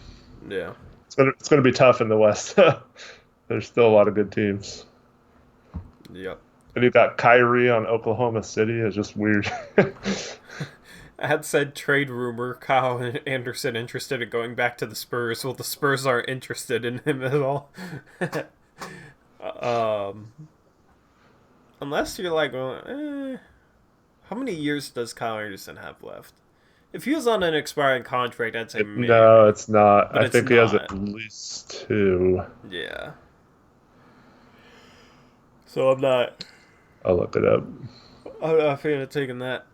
Yeah. It's gonna be tough in the West. There's still a lot of good teams. Yep. And you got Kyrie on Oklahoma City. It's just weird. I had said trade rumor Kyle Anderson interested in going back to the Spurs. Well, the Spurs aren't interested in him at all. um, unless you're like, well, how many years does Kyle Anderson have left? If he was on an expiring contract, I'd say maybe, No, it's not. but I it's think he has not. at least two. Yeah. So I'm not. I'll look it up. I'm not a fan of taking that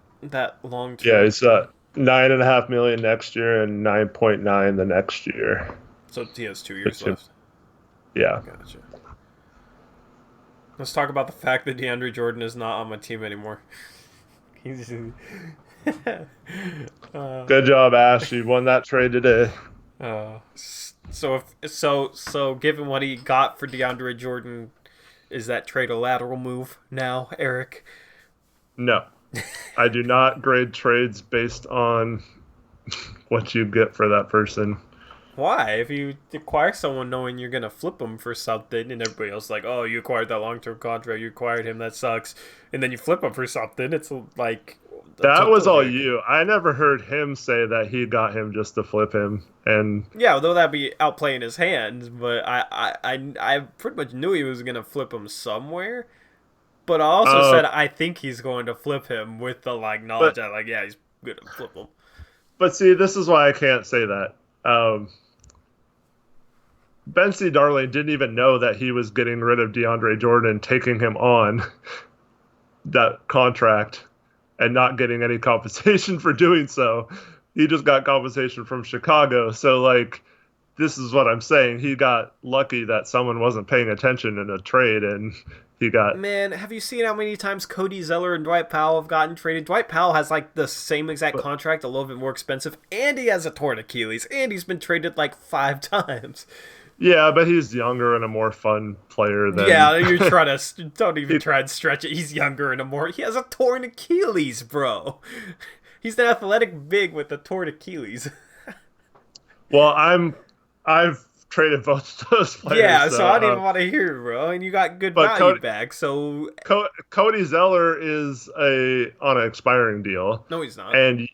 long Yeah, term. he's 9.5 million next year and 9.9 the next year. So he has 2 years Which, left. yeah, Gotcha. Let's talk about the fact that DeAndre Jordan is not on my team anymore. He's good job, Ash. You won that trade today. so given what he got for DeAndre Jordan, is that trade a lateral move now, Eric? No, I do not grade trades based on what you get for that person. Why? If you acquire someone knowing you're gonna flip them for something, and everybody else is like, oh, you acquired that long-term contract, you acquired him, that sucks, and then you flip him for something, it's like a That was total all drag. you. I never heard him say that he got him just to flip him. And Yeah, though that'd be outplaying his hands, but I pretty much knew he was gonna flip him somewhere. But I also uh, said I think he's going to flip him with the like knowledge but that like yeah he's gonna flip him. but see, this is why I can't say that. Ben C. Darling didn't even know that he was getting rid of DeAndre Jordan, taking him on that contract and not getting any compensation for doing so. He just got compensation from Chicago. So, like, this is what I'm saying. He got lucky that someone wasn't paying attention in a trade, and he got. Man, have you seen how many times Cody Zeller and Dwight Powell have gotten traded? Dwight Powell has like the same exact But, contract, a little bit more expensive, and he has a torn Achilles, and he's been traded like 5 times. yeah, but he's younger and a more fun player than. Yeah, you're trying to don't even he, try and stretch it. He's younger and a more. He has a torn Achilles, bro. He's an athletic big with a torn Achilles. well, I've traded both of those players. Yeah, so I don't even want to hear it, bro. And you got good But value back, so Cody Zeller is on an expiring deal, no, he's not. and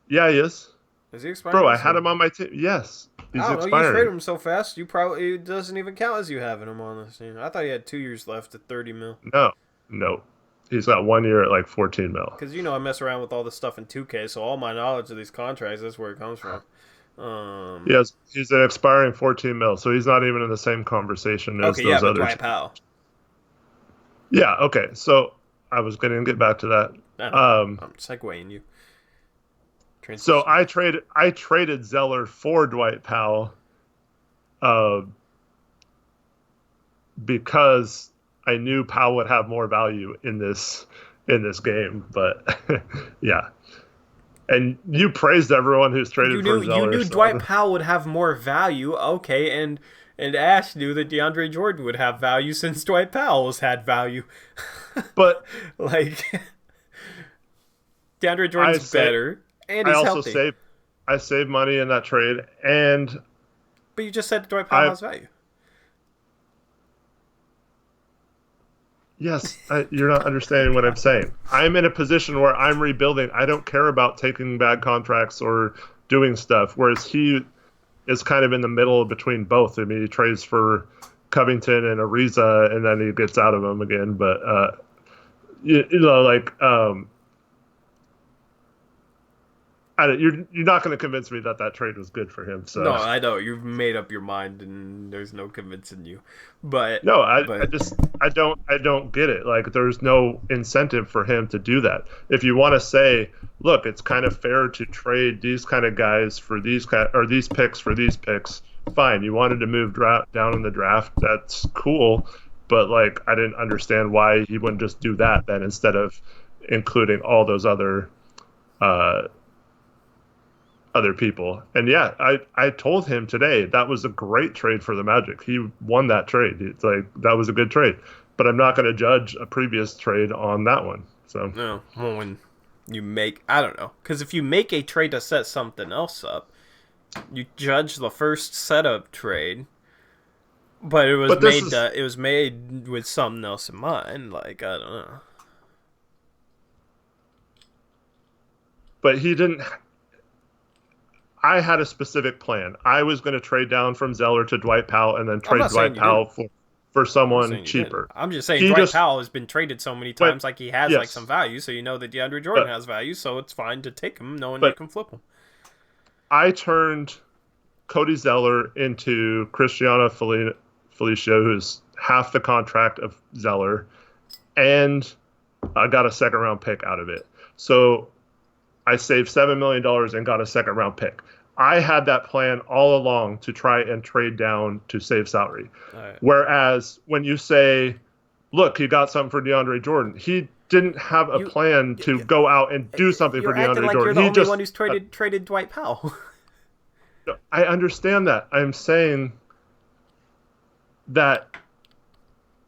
yeah, he is. Is he expiring? Bro, I had him on my team. Yes, he's I don't know. You traded expiring. him so fast, you probably it doesn't even count as you having him on this team. I thought he had 2 years left at 30 mil. No, no, he's got 1 year at like 14 mil. Because you know I mess around with all this stuff in 2K, so all my knowledge of these contracts that's where it comes from. Yes, he's an expiring 14 mil, so he's not even in the same conversation as Okay, yeah, those but other Dwight two. Powell. Yeah, okay. So I was going to get back to that. I know. I'm segueing you. So Transition. I traded Zeller for Dwight Powell, uh, because I knew Powell would have more value in this game. But yeah, and you praised everyone who's traded for You Zeller. knew So Dwight Powell would have more value, okay, and Ash knew that DeAndre Jordan would have value since Dwight Powell's had value. but Like DeAndre I Jordan's say better and I he's also healthy. saved money in that trade, and But you just said Dwight Powell I has value. yes, you're not understanding what I'm saying. I'm in a position where I'm rebuilding. I don't care about taking bad contracts or doing stuff, whereas he is kind of in the middle between both. I mean, he trades for Covington and Ariza, and then he gets out of them again. But you know, like you're not going to convince me that that trade was good for him. No, So I know you've made up your mind, and there's no convincing you. But no, I but just I don't get it. Like there's no incentive for him to do that. If you want to say, look, it's kind of fair to trade these kind of guys for these kind or these picks for these picks, fine. You wanted to move down in the draft, that's cool. But like I didn't understand why he wouldn't just do that then instead of including all those uh other people. And yeah, I told him today that was a great trade for the Magic. He won that trade. It's like that was a good trade. But I'm not going to judge a previous trade on that one. So no, well, when you make, I don't know, because if you make a trade to set something else up, you judge the first setup trade. But but this is it was made with something else in mind. Like I don't know. but he didn't I had a specific plan. I was going to trade down from Zeller to Dwight Powell and then I'm trade not saying Dwight you didn't. Powell for I'm not someone saying you didn't. cheaper. I'm just saying He Dwight just Powell has been traded so many but times, like he has like yes, some value, so you know that DeAndre Jordan but has value, so it's fine to take him, knowing you but can flip him. I turned Cody Zeller into Felicio, who's half the contract of Zeller, and I got a second round pick out of it. So I saved $7 million and got a second round pick. I had that plan all along to try and trade down to save salary. Right. Whereas when you say, look, he got something for DeAndre Jordan, he didn't have a You, plan to go out and do something for you're acting DeAndre like you're Jordan. the He only just, one who's traded Dwight Powell. I understand that. I'm saying that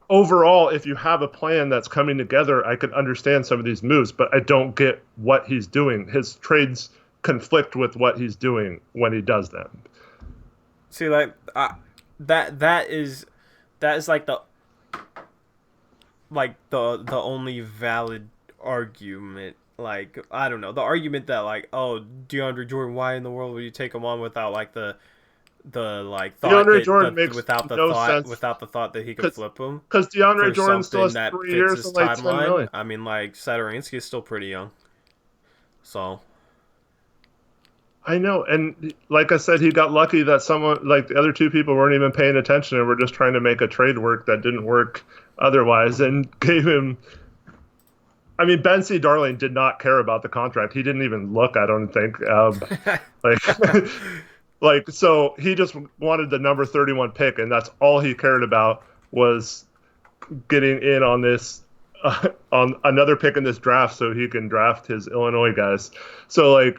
overall, if you have a plan that's coming together, I could understand some of these moves, but I don't get what he's doing. His trades conflict with what he's doing when he does them. See, like that is like the only valid argument. Like I don't know, the argument that like, oh, DeAndre Jordan, why in the world would you take him on without like the like thought DeAndre that Jordan makes no sense without the thought that he could flip him because DeAndre for Jordan still something has that 3 fits years his and like 10 timeline. million. I mean, like Sadorinsky is still pretty young, so I know, and like I said, he got lucky that someone like the other two people weren't even paying attention and were just trying to make a trade work that didn't work otherwise, and gave him. I mean, Ben C. Darling did not care about the contract. He didn't even look. I don't think. Like, like so he just wanted the number 31 pick, and that's all he cared about was getting in on this on another pick in this draft, so he can draft his Illinois guys. So like.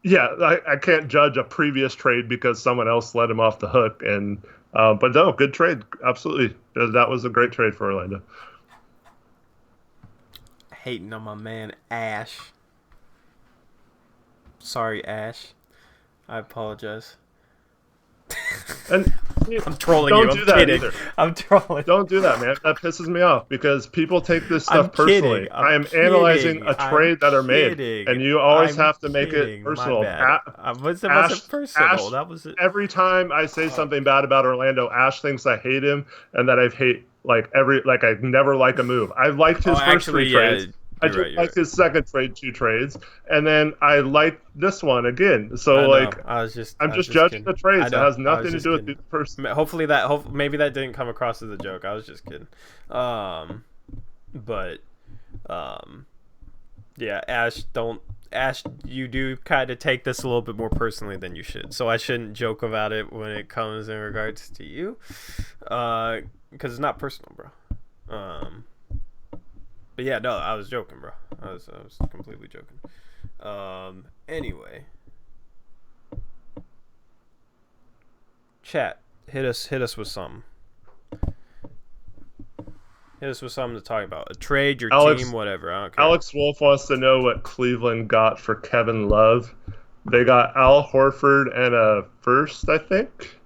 Yeah, I can't judge a previous trade because someone else let him off the hook. And but no, good trade, absolutely. That was a great trade for Orlando. hating on my man Ash. Sorry, Ash. I apologize. And I'm trolling don't you. do I'm that kidding. either. I'm trolling. Don't do that, man. That pisses me off because people take this stuff I'm personally. kidding. I I'm am analyzing kidding. a I'm trade that are made, kidding. and you always I'm have to make it kidding. My personal. bad. It Ash, wasn't personal. Ash, That was it. every time I say something bad about Orlando, Ash thinks I hate him and that I hate like I never like a move. I liked his Oh, first actually, 3 yeah. trades. I You're just right. liked his second trade, 2 trades, and then I liked this one again. So I know. like I I'm was just just judging kidding. the I trades. It know. has I was nothing to just do with kidding. the person. Maybe that didn't come across as a joke. I was just kidding. But yeah, Ash, you do kind of take this a little bit more personally than you should. So I shouldn't joke about it when it comes in regards to you, because it's not personal, bro. But yeah, no, I was joking, bro. I was completely joking. Anyway, chat, hit us with something. Hit us with something to talk about. A trade, your team, whatever. I don't care. Alex Wolf wants to know what Cleveland got for Kevin Love. They got Al Horford and a first, I think.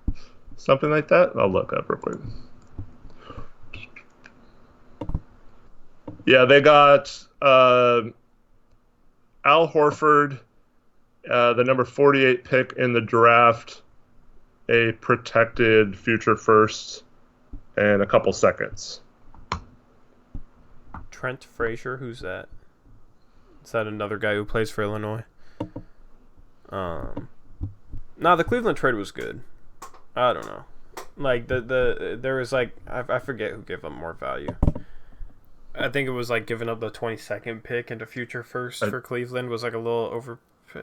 Something like that. I'll look up real quick. Yeah, they got Al Horford, the number 48 pick in the draft, a protected future first, and a couple seconds. Trent Frazier, who's that? Is that another guy who plays for Illinois? No, the Cleveland trade was good. I don't know. Like there was like I forget who gave up more value. I think it was like giving up the 22nd pick and a future first for Cleveland was like a little over.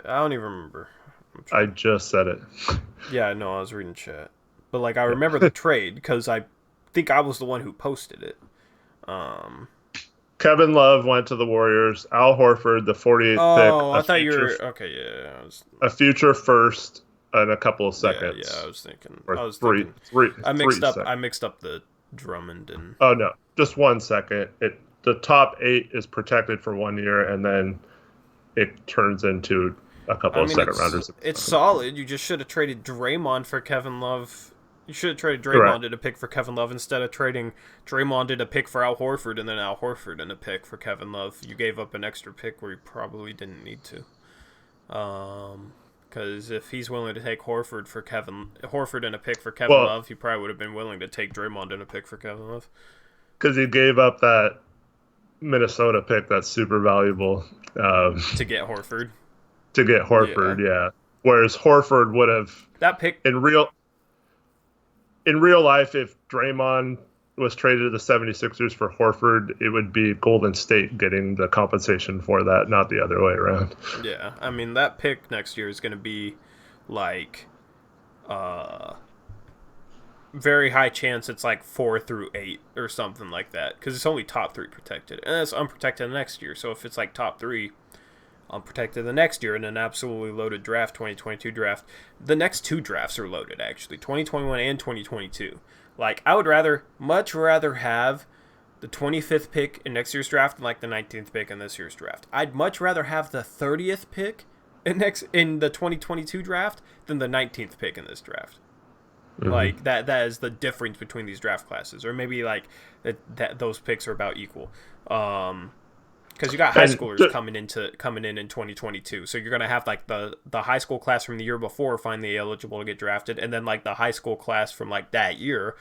I don't even remember. I just said it. Yeah, I know. I was reading chat, but like I remember the trade because I think I was the one who posted it. Kevin Love went to the Warriors. Al Horford, the 48th pick. Oh, I thought you were okay. Yeah, a future first and a couple of seconds. Yeah, I was thinking. I mixed up the Drummond and. Oh no, just 1 second. The top 8 is protected for 1 year, and then it turns into a couple of second rounders. It's solid. You just should have traded Draymond for Kevin Love. You should have traded Draymond and a pick for Kevin Love instead of trading Draymond and a pick for Al Horford and then Al Horford and a pick for Kevin Love. You gave up an extra pick where you probably didn't need to. Because if he's willing to take Horford and a pick for Kevin Love, he probably would have been willing to take Draymond and a pick for Kevin Love. Because he gave up that Minnesota pick that's super valuable to get Horford. Yeah. Whereas Horford would have that pick in real life, if Draymond was traded to the 76ers for Horford, it would be Golden State getting the compensation for that, not the other way around. Yeah, I mean, that pick next year is going to be like very high chance it's like 4 through 8 or something like that, because it's only top 3 protected, and it's unprotected next year. So if it's like top 3 unprotected the next year in an absolutely loaded draft, 2022 draft, the next 2 drafts are loaded, actually, 2021 and 2022. Like, I would much rather have the 25th pick in next year's draft than like the 19th pick in this year's draft. I'd much rather have the 30th pick in the 2022 draft than the 19th pick in this draft. Mm-hmm. Like, that is the difference between these draft classes. Or maybe like that those picks are about equal. Because you got high schoolers coming in 2022, so you're gonna have like the high school class from the year before finally eligible to get drafted, and then like the high school class from like that year,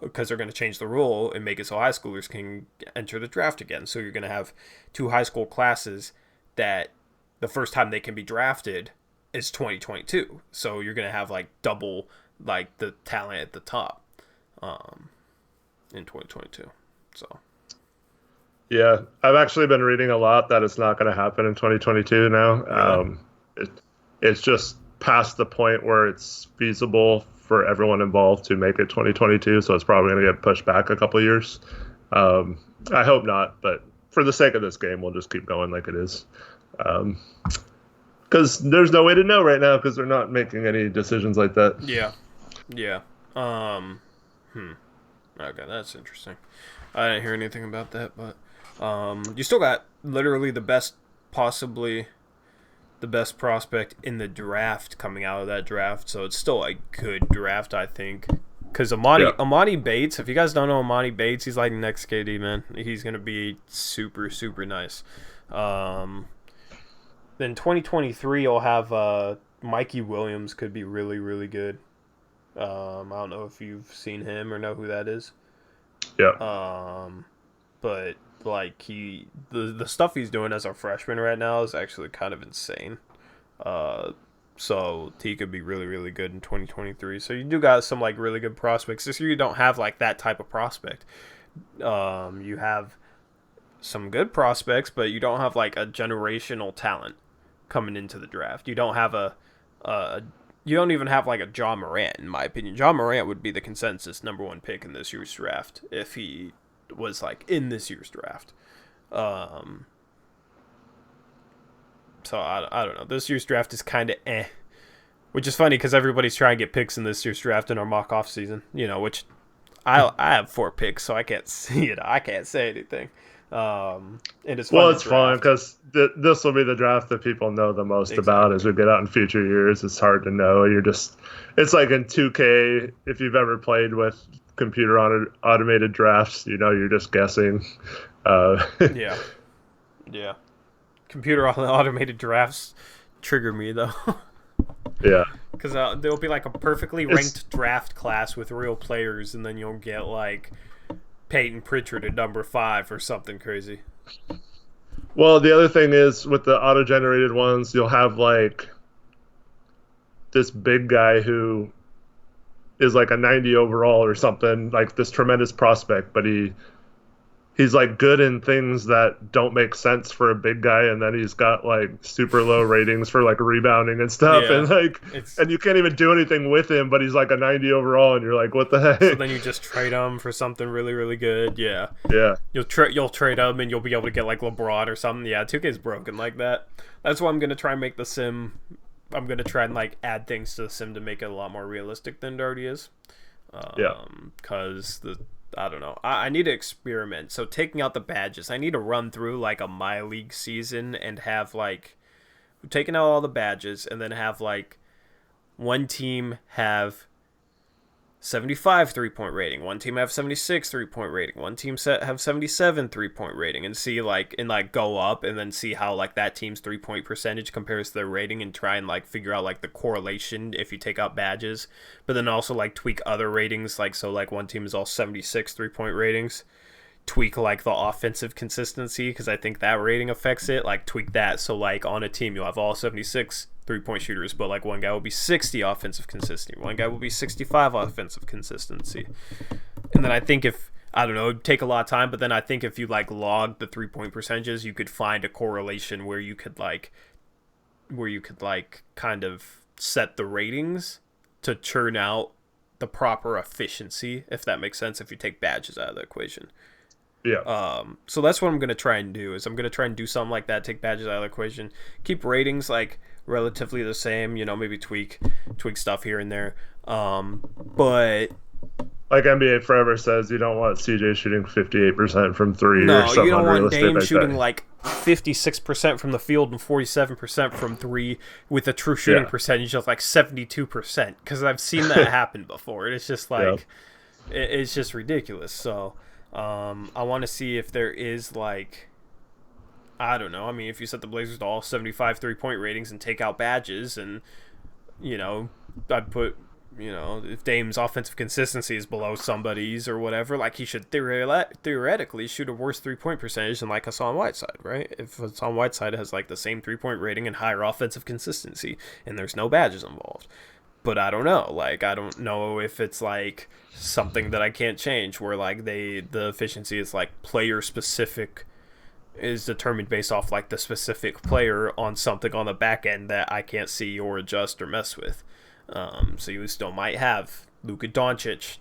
because they're gonna change the rule and make it so high schoolers can enter the draft again. So you're gonna have 2 high school classes that the first time they can be drafted is 2022. So you're gonna have like double like the talent at the top, in 2022. So. Yeah, I've actually been reading a lot that it's not going to happen in 2022 now. Yeah. It's just past the point where it's feasible for everyone involved to make it 2022, so it's probably going to get pushed back a couple of years. I hope not, but for the sake of this game, we'll just keep going like it is. Because there's no way to know right now because they're not making any decisions like that. Yeah. Okay, that's interesting. I didn't hear anything about that, but... you still got literally possibly the best prospect in the draft coming out of that draft, so it's still a good draft, I think. Because Amani Bates, if you guys don't know Amani Bates, he's like next KD, man. He's going to be super, super nice. Then 2023, you'll have Mikey Williams could be really, really good. I don't know if you've seen him or know who that is. Yeah. But like the stuff he's doing as a freshman right now is actually kind of insane. So he could be really, really good in 2023. So you do got some like really good prospects. This year you don't have like that type of prospect. You have some good prospects, but you don't have like a generational talent coming into the draft. You don't have you don't even have like a Ja Morant, in my opinion. Ja Morant would be the consensus number 1 pick in this year's draft if he was like in this year's draft. So I don't know. This year's draft is kind of which is funny because everybody's trying to get picks in this year's draft in our mock off season. Which I have 4 picks, so I can't see it. I can't say anything. And it's fun. Well, it's fun because this will be the draft that people know the most about as we get out in future years. It's hard to know. It's like in 2K, if you've ever played with computer automated drafts, you're just guessing. Yeah. Computer automated drafts trigger me though. Yeah. Because there'll be like a perfectly ranked draft class with real players, and then you'll get like Peyton Pritchard at number 5 or something crazy. Well, the other thing is with the auto-generated ones, you'll have like this big guy who is like a 90 overall or something, like this tremendous prospect, but he's like good in things that don't make sense for a big guy, and then he's got like super low ratings for like rebounding and stuff, Yeah, and like it's and you can't even do anything with him, but he's like a 90 overall, and you're like, what the so heck? then you just trade him for something really really good. Yeah, Yeah, you'll trade him and you'll be able to get like LeBron or something. Yeah, 2K's broken like that. That's why I'm gonna try and make the sim. I'm gonna try and like add things to the sim to make it a lot more realistic than it already is. yeah, Cause the I don't know. I need to experiment. So taking out the badges, I need to run through like a my league season and have like taking out all the badges and then have like one team have 75 3-point rating, one team have 76 3-point rating, one team have 77 3-point rating, and see like and like go up and then see how like that team's 3-point percentage compares to their rating and try and like figure out like the correlation if you take out badges, but then also like tweak other ratings, like so like one team is all 76 3-point ratings, tweak like the offensive consistency because I think that rating affects it. Like tweak that so like on a team you'll have all 76 3-point shooters, but like one guy will be 60 offensive consistency, one guy will be 65 offensive consistency. And then I think if I don't know, it'd take a lot of time, but then I think if you like log the 3-point percentages, you could find a correlation where you could like kind of set the ratings to churn out the proper efficiency, if that makes sense, if you take badges out of the equation. yeah. So that's what I'm gonna try and do. Is I'm gonna try and do something like that. Take badges out of the equation. Keep ratings like relatively the same. You know, maybe tweak stuff here and there. But Like NBA Forever says, you don't want CJ shooting 58% from three or no, you something don't want unrealistic Dame like shooting that. like 56% from the field and 47% from three with a true shooting Yeah, percentage of like 72%. Because I've seen that happen before. And it's just yeah, like it's just ridiculous. So I want to see if there is like I don't know. I mean, if you set the Blazers to all 75 3-point ratings and take out badges, and, you know, I'd put, you know, if Dame's offensive consistency is below somebody's or whatever, like he should theoretically shoot a worse 3-point percentage than like Hassan Whiteside, right? If Hassan Whiteside has like the same 3-point rating and higher offensive consistency and there's no badges involved. But I don't know. Like, I don't know if it's like something that I can't change where like the efficiency is like player specific is determined based off like the specific player on something on the back end that I can't see or adjust or mess with. So you still might have Luka Doncic.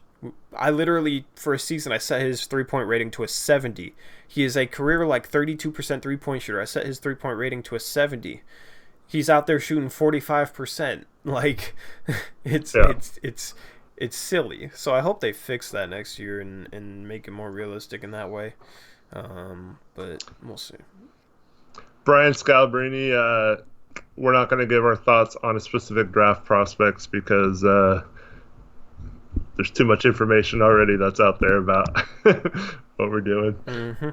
I literally for a season I set his 3-point rating to a 70. He is a career like 32% 3-point shooter. I set his 3-point rating to a 70. He's out there shooting 45%. Like it's yeah. it's it's it's silly. So I hope they fix that next year and make it more realistic in that way. But we'll see. Brian Scalabrine, we're not going to give our thoughts on a specific draft prospects because there's too much information already that's out there about what we're doing. Mm-hmm.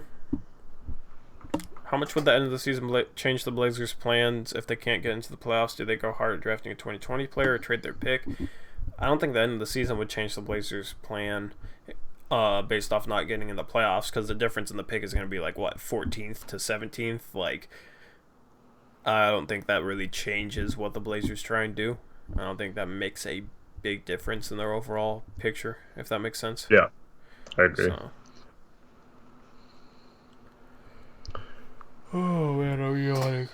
How much would the end of the season change the Blazers' plans if they can't get into the playoffs? Do they go hard at drafting a 2020 player or trade their pick? I don't think the end of the season would change the Blazers' plan based off not getting in the playoffs because the difference in the pick is going to be like, what, 14th to 17th? Like, I don't think that really changes what the Blazers try and do. I don't think that makes a big difference in their overall picture, if that makes sense. Yeah, I agree. So. Oh man, I'm yawning.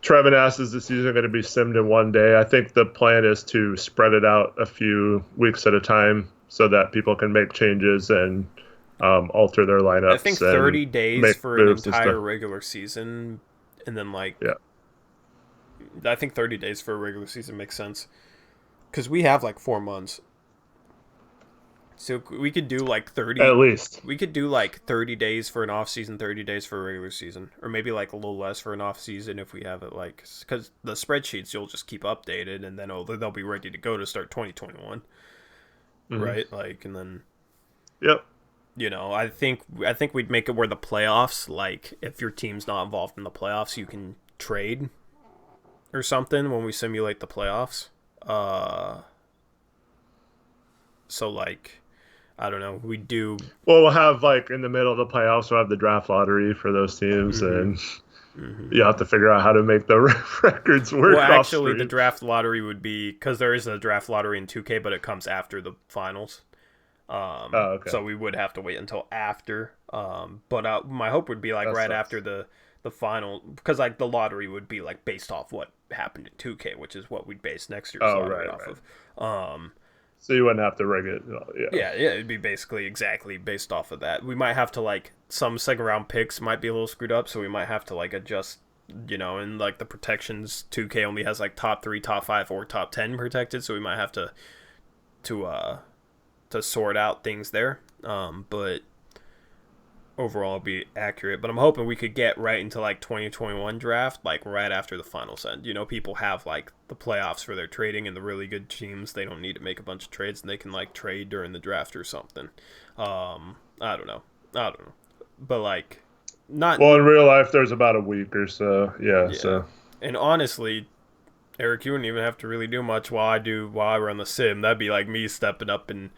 Trevin asks, is the season going to be simmed in one day? I think the plan is to spread it out a few weeks at a time so that people can make changes and alter their lineups. I think 30 days for an entire regular season, and then like, yeah, I think 30 days for a regular season makes sense because we have like 4 months. So we could do like 30 at least. We could do like 30 days for an off season, 30 days for a regular season, or maybe like a little less for an off season if we have it like cuz the spreadsheets you'll just keep updated and then they'll be ready to go to start 2021. Mm-hmm. Right? Like and then yep. You know, I think we'd make it where the playoffs, like if your team's not involved in the playoffs, you can trade or something when we simulate the playoffs. So like I don't know. We do. Well, we'll have like in the middle of the playoffs, we'll have the draft lottery for those teams, Hmm. and Hmm. you have to figure out how to make the records Well, work off actually, the stream. draft lottery would be because there is a draft lottery in 2K, but it comes after the finals. Oh, okay. So we would have to wait until after. But my hope would be like That right after sucks. the final, because like the lottery would be like based off what happened in 2K, which is what we'd base next year's Oh, lottery right, off right. of. Um, So you wouldn't have to rig it. Yeah. yeah, it'd be basically exactly based off of that. We might have to like some second round picks might be a little screwed up, so we might have to like adjust. And like the protections, 2K only has like top 3, top 5, or top 10 protected, so we might have to uh to sort out things there. But overall it'll be accurate. But I'm hoping we could get right into like 2021 draft, like right after the finals end. People have like the playoffs for their trading, and the really good teams, they don't need to make a bunch of trades, and they can like trade during the draft or something. I don't know. I don't know. But like not Well, in real life, there's about a week or so. Yeah. yeah. So And honestly, Eric, you wouldn't even have to really do much while I run the sim. That'd be like me stepping up and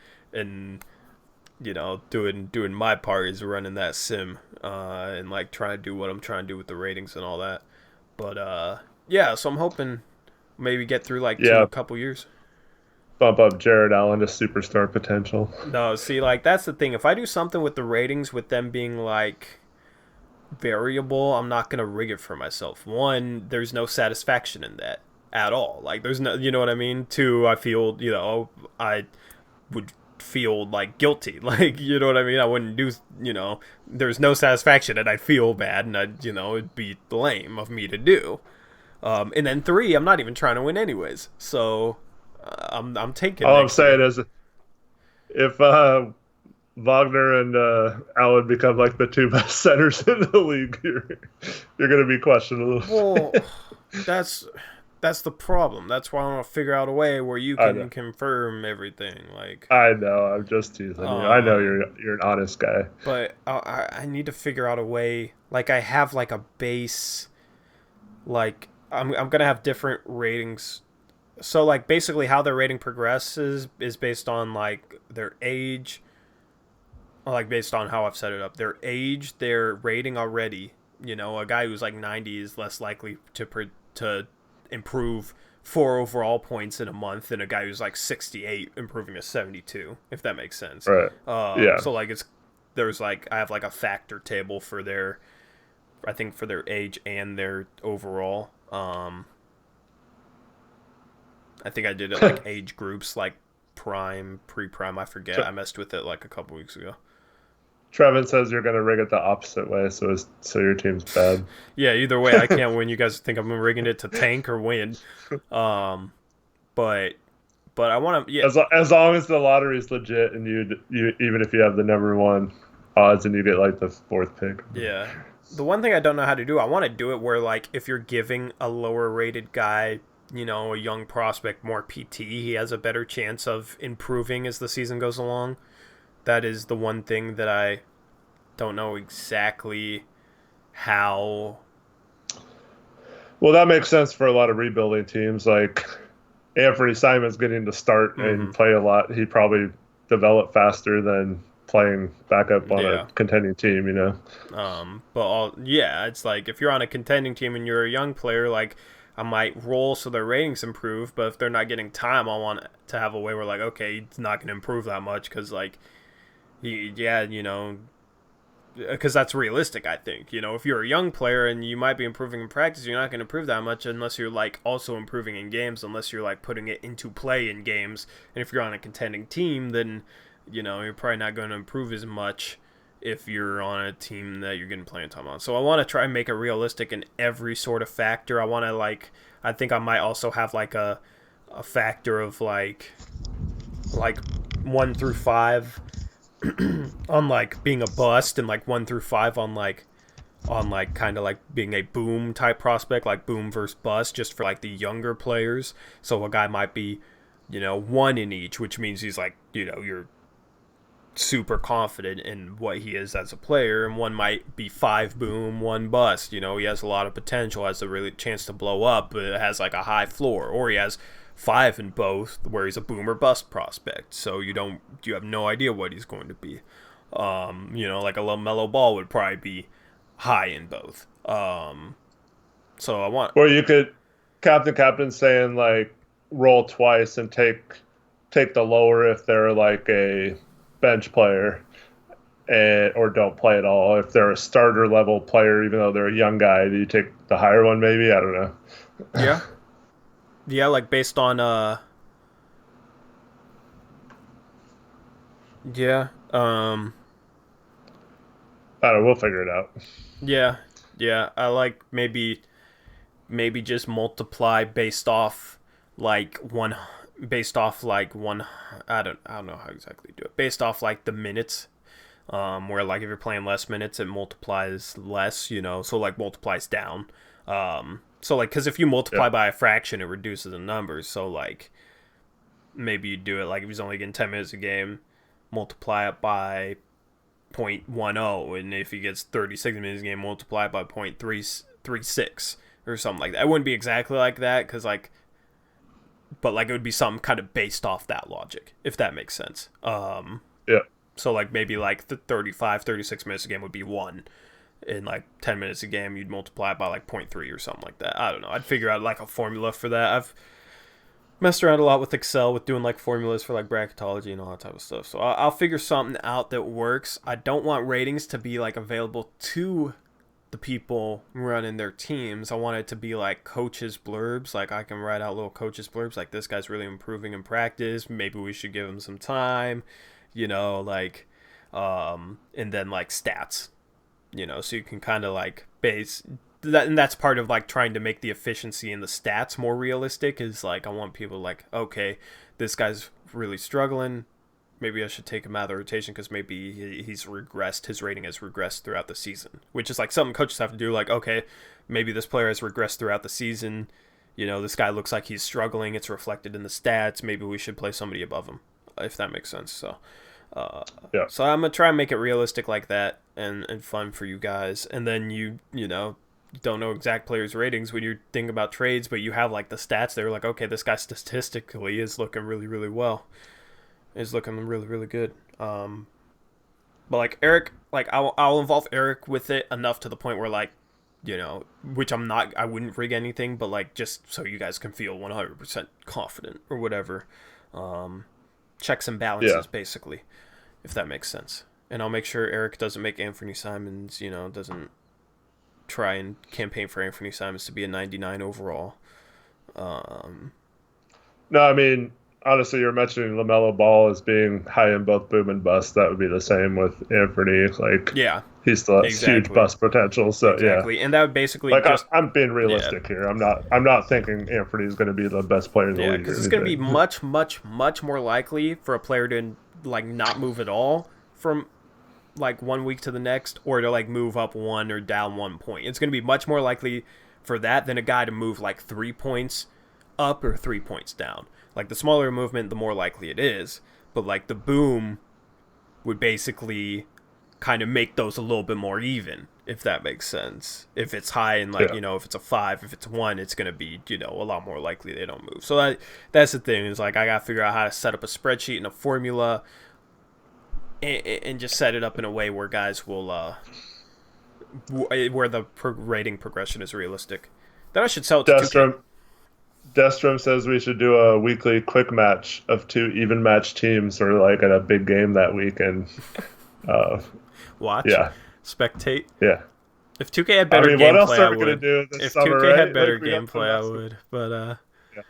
doing my part is running that sim, and like trying to do what I'm trying to do with the ratings and all that. But yeah, so I'm hoping maybe get through like yeah, couple years. bump up Jared Allen to superstar potential. No, see, like that's the thing. If I do something with the ratings, with them being like variable, I'm not gonna rig it for myself. One, there's no satisfaction in that at all. Like there's no, you know what I mean. Two, I feel, I would feel like guilty. Like, you know what I mean? I wouldn't do, there's no satisfaction, and I'd feel bad, and it'd be lame of me to do. And then three, I'm not even trying to win anyways. So I'm taking All I'm next saying year. is, if Wagner and Allen become like the two best centers in the league, you're going to be questionable. Well, that's that's the problem. That's why I want to figure out a way where you I know. can confirm everything. Like, I know. I'm just teasing you. I know um, you're an honest guy. but I need to figure out a way. Like, I have like a base. Like, I'm gonna have different ratings. So like basically how their rating progresses is based on like their age, like based on how I've set it up. Their age, their rating already. A guy who's like 90 is less likely to improve 4 overall points in a month than a guy who's like 68 improving to 72. If that makes sense. Right. Yeah. So like there's like I have like a factor table for their, I think, for their age and their overall. I think I did it like age groups, like prime, pre-prime. I forget. I messed with it like a couple weeks ago. Trevin says you're going to rig it the opposite way, so your team's bad. Yeah, either way, I can't win. You guys think I'm rigging it to tank or win? Um, but I want to. Yeah, As long as the lottery is legit, and you even if you have the number one odds and you get like the fourth pick. yeah. The one thing I don't know how to do, I want to do it where like if you're giving a lower rated guy, a young prospect, more PT, he has a better chance of improving as the season goes along. That is the one thing that I don't know exactly how. Well, that makes sense for a lot of rebuilding teams. Like Anthony Simon's getting to start Mm-hmm. and play a lot. He probably developed faster than playing backup on a Yeah. contending team. Yeah, it's like if you're on a contending team and you're a young player, like I might roll so their ratings improve. But if they're not getting time, I want to have a way where like, okay, he's not going to improve that much because like yeah, because that's realistic. I think if you're a young player and you might be improving in practice, you're not going to improve that much unless you're like also improving in games, unless you're like putting it into play in games. And if you're on a contending team, then you're probably not going to improve as much if you're on a team that you're getting playing time on. So I want to try and make it realistic in every sort of factor. I want to like, I think I might also have like a factor of like 1 through 5 on like being a bust, and like 1 through 5 on like kind of like being a boom type prospect, like boom versus bust, just for like the younger players. So a guy might be, one in each, which means he's like, you're super confident in what he is as a player, and one might be 5 boom, 1 bust. He has a lot of potential, has a really chance to blow up, but it has like a high floor, or he has 5 in both, where he's a boom or bust prospect. So you have no idea what he's going to be. Like a LaMelo Ball would probably be high in both. So I want, Or you could captain saying like roll twice and take the lower if they're like a bench player, and or don't play at all. If they're a starter level player, even though they're a young guy, do you take the higher one? Maybe, I don't know. yeah, yeah, like based on yeah, I don't know. We'll figure it out. yeah, yeah. I like maybe just multiply like one based off like one. I don't know how exactly to do it. Based off like the minutes. Where like if you're playing less minutes, it multiplies less, so like multiplies down. So like, because if you multiply Yeah. by a fraction, it reduces the numbers. So like, maybe you do it like if he's only getting 10 minutes a game, multiply it by 0.10, and if he gets 36 minutes a game, multiply it by 0.336 or something like that. It wouldn't be exactly like that, but like it would be something kind of based off that logic, if that makes sense. Yeah. So like maybe like the 35, 36 minutes a game would be 1. In like 10 minutes a game, you'd multiply it by like 0.3 or something like that. I don't know. I'd figure out like a formula for that. I've messed around a lot with Excel with doing like formulas for like bracketology and all that type of stuff. So I'll figure something out that works. I don't want ratings to be like available to the people running their teams. I want it to be like coaches blurbs. Like I can write out little coaches blurbs like this guy's really improving in practice. Maybe we should give him some time. Like, and then like stats, so you can kind of like base that, and that's part of like trying to make the efficiency in the stats more realistic. Is like I want people like, okay, this guy's really struggling. Maybe I should take him out of the rotation because maybe he's regressed. His rating has regressed throughout the season, which is like something coaches have to do. Like, okay, maybe this player has regressed throughout the season. This guy looks like he's struggling. It's reflected in the stats. Maybe we should play somebody above him, if that makes sense. So, Yeah. so I'm gonna try and make it realistic like that and fun for you guys. And then you don't know exact players' ratings when you're thinking about trades, but you have like the stats. They're like, okay, this guy statistically is looking really, really well. Is looking really, really good. But like Eric, like I'll involve Eric with it enough to the point where like, which I wouldn't rig anything, but like just so you guys can feel 100% confident or whatever. Checks and balances, Yeah. basically, if that makes sense. And I'll make sure Eric doesn't make Anthony Simons, doesn't try and campaign for Anthony Simons to be a 99 overall. No, I mean, honestly, you're mentioning LaMelo Ball as being high in both boom and bust. That would be the same with Anthony. Like, Yeah, he still has huge exactly. bust potential. So Exactly. yeah, And that would basically like just, I'm being yeah. realistic here. I'm not thinking Anthony is going to be the best player in the Yeah, league or because it's going to be anything. much, much, much more likely for a player to like not move at all from like 1 week to the next, or to like move up 1 or down 1 point. It's going to be much more likely for that than a guy to move like 3 points up or 3 points down. Like the smaller movement, the more likely it is. But like the boom would basically kind of make those a little bit more even, if that makes sense. If it's high and like, Yeah. if it's a 5, if it's 1, it's going to be, a lot more likely they don't move. So that's the thing, is like I got to figure out how to set up a spreadsheet and a formula and just set it up in a way where guys will, where the rating progression is realistic. Then I should sell it to 2K. Destrom says we should do a weekly quick match of 2 even match teams, or like at a big game that week, and Watch. yeah, Spectate. yeah. If 2K had better what else gameplay, are I we gonna would. do this If summer, 2K had right? better Like, we have to gameplay, I mess with- would. But Yeah.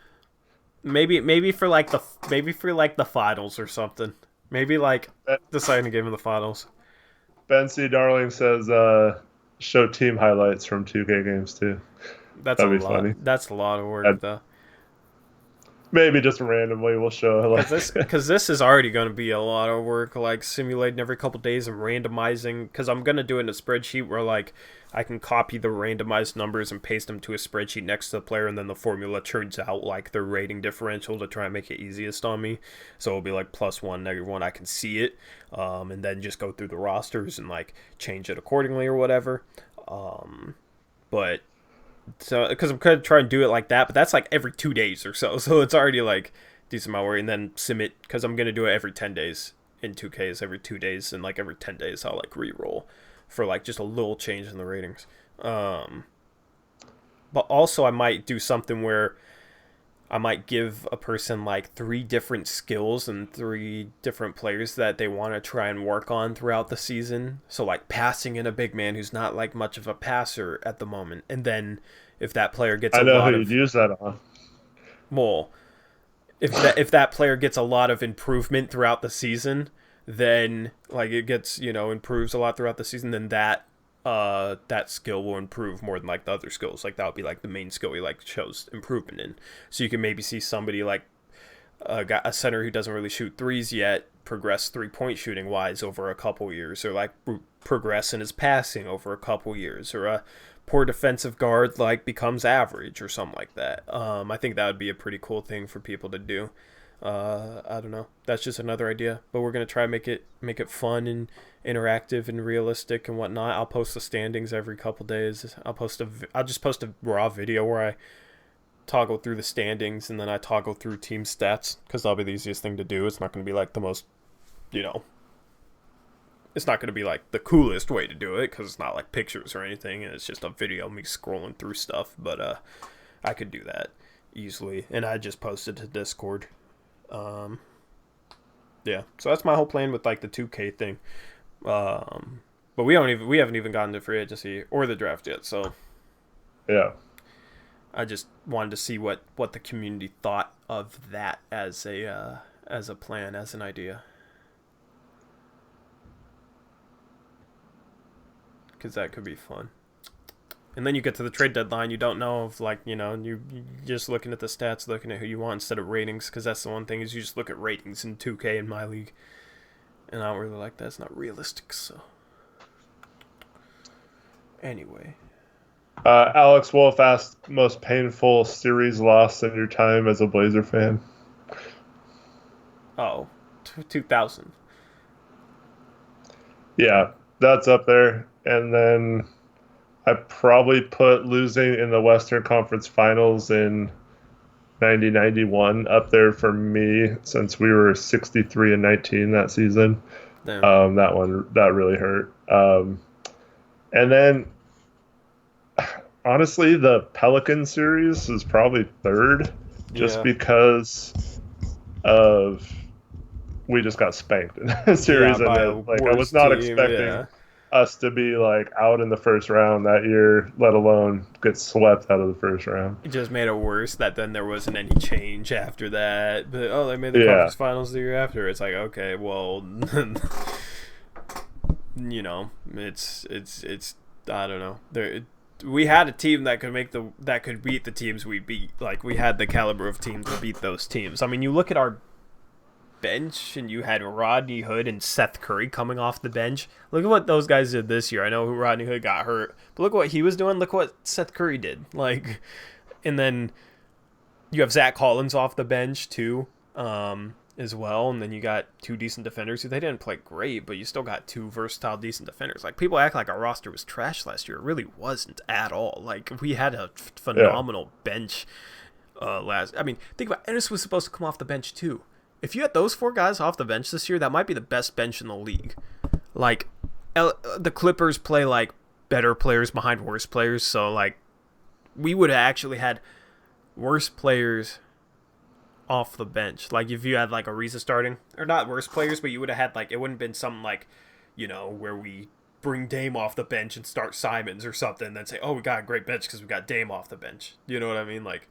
maybe for like the finals or something. Maybe like deciding a game in the finals. Ben C. Darling says show team highlights from 2K games too. That's That'd a be lot. funny. That's a lot of work I'd- though. Maybe just randomly we'll show Because this is already going to be a lot of work, like simulating every couple days and randomizing. Because I'm going to do it in a spreadsheet where like I can copy the randomized numbers and paste them to a spreadsheet next to the player, and then the formula turns out like their rating differential to try and make it easiest on me. So it'll be like +1, -1. I can see it, and then just go through the rosters and like change it accordingly or whatever. But So, because I'm going to try and do it like that, but that's like every 2 days or so. So it's already like decent amount of work. And then sim it, because I'm going to do it every 10 days in 2Ks, every 2 days. And like every 10 days, I'll like re-roll for like just a little change in the ratings. Um, but also, I might do something where I might give a person like 3 different skills and 3 different players that they want to try and work on throughout the season. So like passing in a big man who's not like much of a passer at the moment, and then if that player gets I a know who lot you'd of use that on. well, if that player gets a lot of improvement throughout the season, then like it gets improves a lot throughout the season, then that skill will improve more than like the other skills. Like that would be like the main skill he like shows improvement in. So you can maybe see somebody like a center who doesn't really shoot threes yet progress 3 point shooting wise over a couple years, or like progress in his passing over a couple years, or a poor defensive guard like becomes average or something like that. I think that would be a pretty cool thing for people to do. I don't know. That's just another idea, but we're gonna try and make it fun and interactive and realistic and whatnot. I'll post the standings every couple days. I'll just post a raw video where I toggle through the standings and then I toggle through team stats because that'll be the easiest thing to do. It's not gonna be like the most, you know, it's not gonna be like the coolest way to do it because it's not like pictures or anything, and it's just a video of me scrolling through stuff. But I could do that easily, and I just posted to Discord. Um, yeah, so that's my whole plan with like the 2K thing. But we haven't even gotten to free agency or the draft yet. So Yeah. I just wanted to see what the community thought of that as a plan, as an idea, because that could be fun. And then you get to the trade deadline, you don't know if like you're just looking at the stats, looking at who you want instead of ratings, because that's the one thing is you just look at ratings in 2K in my league, and I don't really like that. It's not realistic. So anyway. Alex Wolf asked, most painful series loss in your time as a Blazer fan? Oh, 2000. Yeah, that's up there. And then I probably put losing in the Western Conference Finals in 1991 up there for me, since we were 63-19 that season. Damn. That really hurt. And then honestly, the Pelican series is probably third, just Yeah. because of we just got spanked in that Yeah, series, and by a like I was worse not team. expecting Yeah. us to be like out in the first round that year, let alone get swept out of the first round. It just made it worse that then there wasn't any change after that. But they made the Yeah, conference finals the year after. It's like, okay, well, it's I don't know. We had a team that could beat the teams we beat. Like we had the caliber of teams to beat those teams. I mean, you look at our bench and you had Rodney Hood and Seth Curry coming off the bench. Look at what those guys did this year. I know Rodney Hood got hurt, but look what he was doing. Look what Seth Curry did. Like, and then you have Zach Collins off the bench too, as well. And then you got 2 decent defenders who they didn't play great, but you still got 2 versatile, decent defenders. Like people act like our roster was trash last year. It really wasn't at all. Like we had a yeah, phenomenal bench. I mean, think about it. Ennis was supposed to come off the bench too. If you had those 4 guys off the bench this year, that might be the best bench in the league. Like, the Clippers play like better players behind worse players, so like we would have actually had worse players off the bench. Like if you had like Ariza starting, or not worse players, but you would have had like it wouldn't have been something like where we bring Dame off the bench and start Simons or something, and then say, oh, we got a great bench because we got Dame off the bench. You know what I mean? Like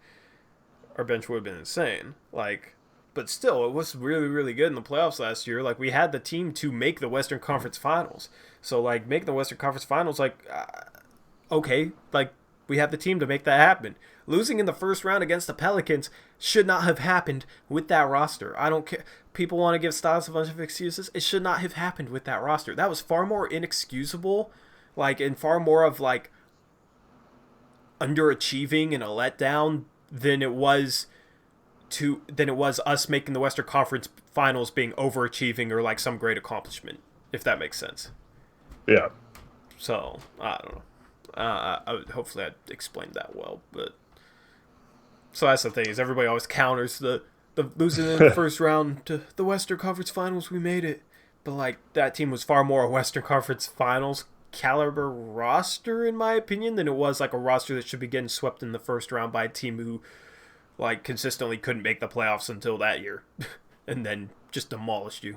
our bench would have been insane. Like. But still, it was really, really good in the playoffs last year. Like, we had the team to make the Western Conference Finals. So, like, making the Western Conference Finals, like, okay, like, we have the team to make that happen. Losing in the first round against the Pelicans should not have happened with that roster. I don't care. People want to give Styles a bunch of excuses. It should not have happened with that roster. That was far more inexcusable, like, and far more of, like, underachieving and a letdown than it was us making the Western Conference Finals being overachieving or like some great accomplishment, if that makes sense. yeah. So I don't know. Hopefully I explained that well, but so that's the thing is everybody always counters the losing in the first round to the Western Conference Finals. We made it, but like that team was far more a Western Conference Finals caliber roster in my opinion than it was like a roster that should be getting swept in the first round by a team who like consistently couldn't make the playoffs until that year, and then just demolished you.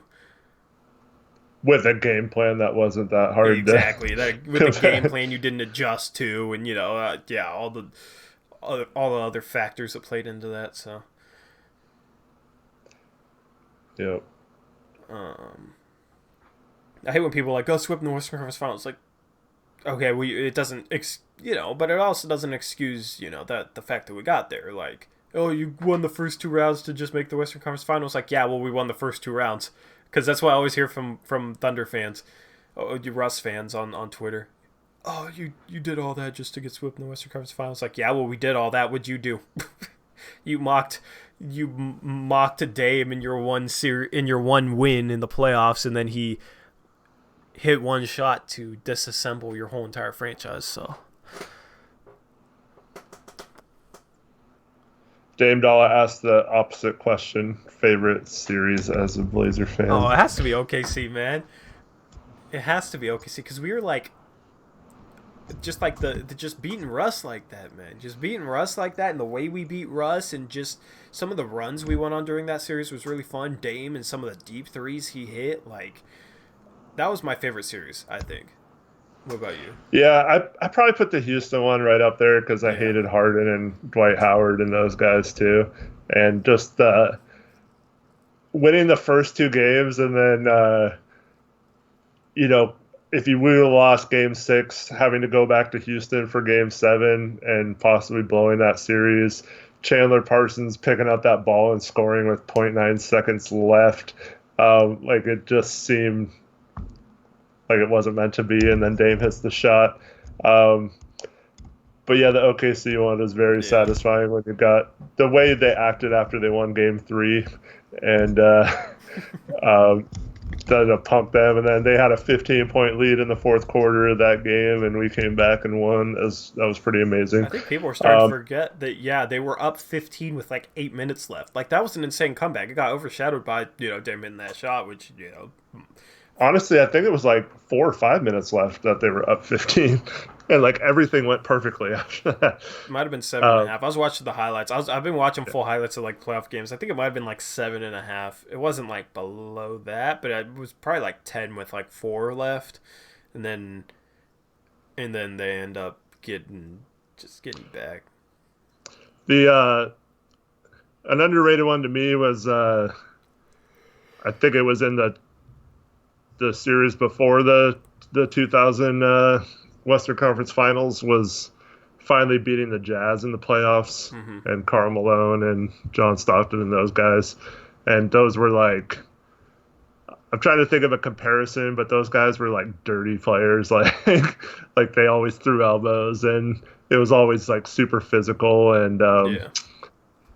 With a game plan that wasn't that hard Exactly. That with the game to. plan you didn't adjust to, and yeah, all the other factors that played into that. So, Yep. um, I hate when people are like, "Oh, swept in the Western Conference Finals." Like, okay, it doesn't, but it also doesn't excuse, that the fact that we got there. Like, oh, you won the first two rounds to just make the Western Conference Finals. Like, yeah, well, we won the first two rounds because that's what I always hear from Thunder fans, you Russ fans on Twitter. Oh, you did all that just to get swept in the Western Conference Finals. Like, yeah, well, we did all that. What'd you do? you mocked Dame in your one win in the playoffs, and then he hit one shot to disassemble your whole entire franchise. So Dame Dollar asked the opposite question. Favorite series as a Blazer fan? it has to be OKC, man. It has to be OKC because we were like, just like the just beating Russ like that, man. Just beating Russ like that, and the way we beat Russ, and just some of the runs we went on during that series was really fun. Dame and some of the deep threes he hit, like that was my favorite series, I think. What about you? Yeah, I probably put the Houston one right up there because I Yeah, hated Harden and Dwight Howard and those guys too, and just winning the first two games and then you know if you would have lost Game 6, having to go back to Houston for Game 7 and possibly blowing that series. Chandler Parsons picking up that ball and scoring with zero point 0.9 seconds left. Like it just seemed like it wasn't meant to be, and then Dame hits the shot. Um, but yeah, the OKC one was very yeah. satisfying when you got the way they acted after they won Game 3, and um, to pump them, and then they had a 15-point lead in the fourth quarter of that game, and we came back and won. That was pretty amazing. I think people are starting to forget that. Yeah, they were up 15 with like 8 minutes left. Like that was an insane comeback. It got overshadowed by Dame in that shot, which Honestly, I think it was like 4 or 5 minutes left that they were up 15, and like everything went perfectly after that. it might have been 7.5. I was watching the highlights. I've been watching full highlights of like playoff games. I think it might have been like 7.5. It wasn't like below that, but it was probably like 10 with like 4 left, and then they end up getting back. The an underrated one to me was I think it was in the series before the 2000 Western Conference Finals was finally beating the Jazz in the playoffs, and Karl Malone and John Stockton and those guys. And those were like, I'm trying to think of a comparison, but those guys were like dirty players, like they always threw elbows, and it was always like super physical, Yeah.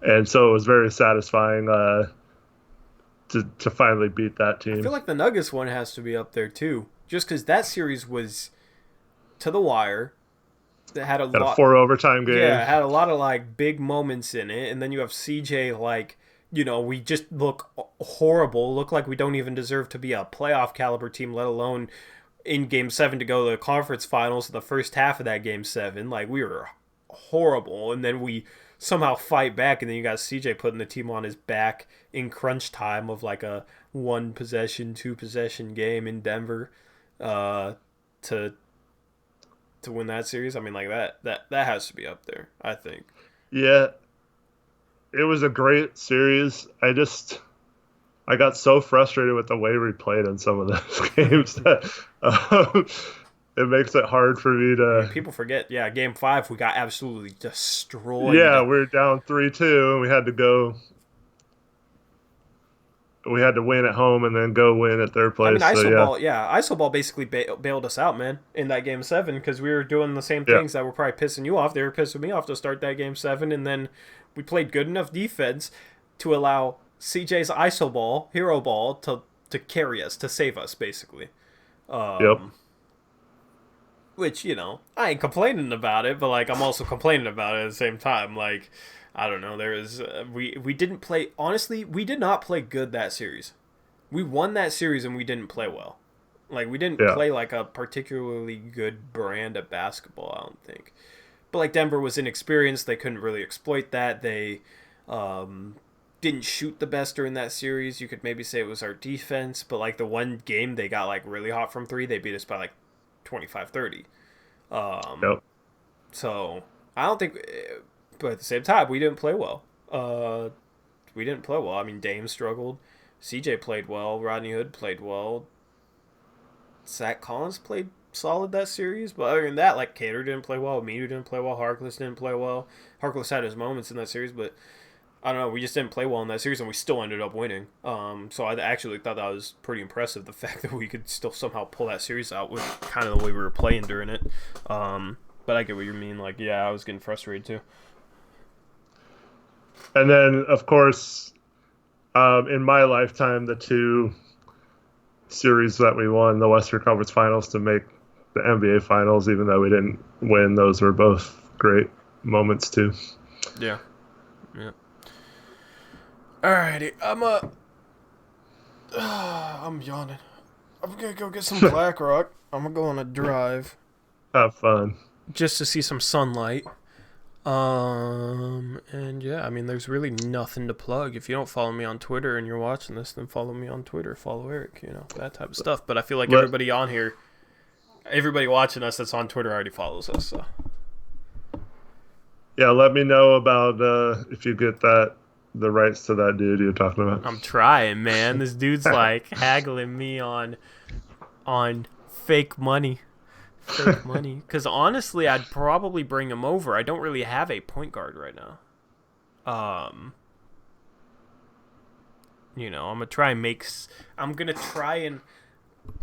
and so it was very satisfying to finally beat that I team. feel like the Nuggets one has to be up there too, just because that series was to the wire. That had a At a lot. 4 overtime game. Yeah, it had a lot of like big moments in it, and then you have CJ like we just look horrible, look like we don't even deserve to be a playoff caliber team, let alone in Game 7 to go to the conference finals in the first half of that Game 7. Like we were horrible, and then we somehow fight back, and then you got CJ putting the team on his back in crunch time of like a 1 possession, 2 possession game in Denver, to win that series. I mean, like that has to be up there, I think. Yeah, it was a great series. I got so frustrated with the way we played in some of those games that it makes it hard for me I mean, to. people forget. Yeah, Game 5 we got absolutely Yeah, destroyed. we were down 3-2, and we had to go. We had to win at home and then go win at their I mean, place. So ISO yeah, ball. Yeah, ISO ball basically bailed us out, man, in that Game 7 because we were doing the same yeah, things that were probably pissing you off. They were pissing me off to start that Game 7, and then we played good enough defense to allow CJ's ISO ball, hero ball, to carry us, to save us, basically. yep. Um, which, I ain't complaining about it, but like I'm also complaining about it at the same time. Like, I don't know. There is we didn't play. Honestly, we did not play good that series. We won that series and we didn't play well. Like we didn't Yeah. play like a particularly good brand of basketball. I don't think. But like Denver was inexperienced. They couldn't really exploit that. They didn't shoot the best during that series. You could maybe say it was our defense, but like the one game they got like really hot from three, they beat us by like 25-30. Yep. So I don't think, but at the same time, we didn't play well. We didn't play well. I mean, Dame struggled. CJ played well. Rodney Hood played well. Zach Collins played solid that series, but other than that, like Cater didn't play well. Meter didn't play well. Harkless didn't play well. Harkless had his moments in that series, but I don't know. We just didn't play well in that series, and we still ended up winning. So I actually thought that was pretty impressive. The fact that we could still somehow pull that series out with kind of the way we were playing during it. But I get what you mean. Like, yeah, I was getting frustrated too. And then, of course, in my lifetime, the two series that we won, the Western Conference Finals to make the NBA Finals, even though we didn't win, those were both great moments too. Yeah. Yeah. Alrighty, I'm yawning. I'm gonna go get some Black Rock. I'm gonna go on a drive Have fun. just to see some sunlight. And yeah, I mean, there's really nothing to plug. If you don't follow me on Twitter and you're watching this, then follow me on Twitter. Follow Eric, that type of stuff. But I feel like everybody on here, everybody watching us that's on Twitter already follows us. So Yeah, let me know about if you get the rights to that dude you're talking about. I'm trying, man. This dude's like haggling me on fake money. Fake money. Because honestly, I'd probably bring him over. I don't really have a point guard right now. I'm gonna try and I'm gonna try and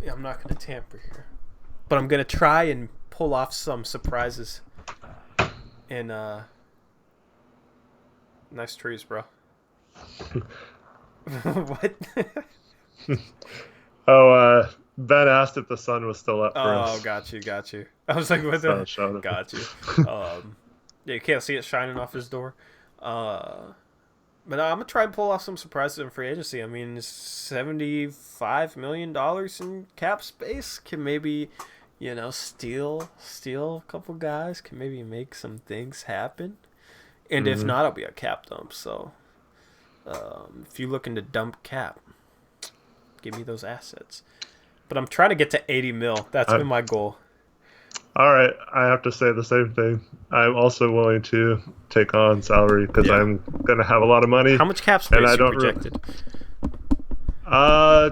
I'm not gonna tamper here, but I'm gonna try and pull off some surprises. And nice trees, bro. What? Ben asked if the sun was still up for us. Oh, got you. I was like, what the? Got you. Yeah, you can't see it shining off his door. But I'm gonna try and pull off some surprises in free agency. I mean, $75 million in cap space can maybe, steal a couple guys. Can maybe make some things happen. And if not, I'll be a cap dump. So, if you're looking to dump cap, give me those assets. But I'm trying to get to 80 mil. That's been my goal. All right, I have to say the same thing. I'm also willing to take on salary because I'm going to have a lot of money. How much cap space you projected?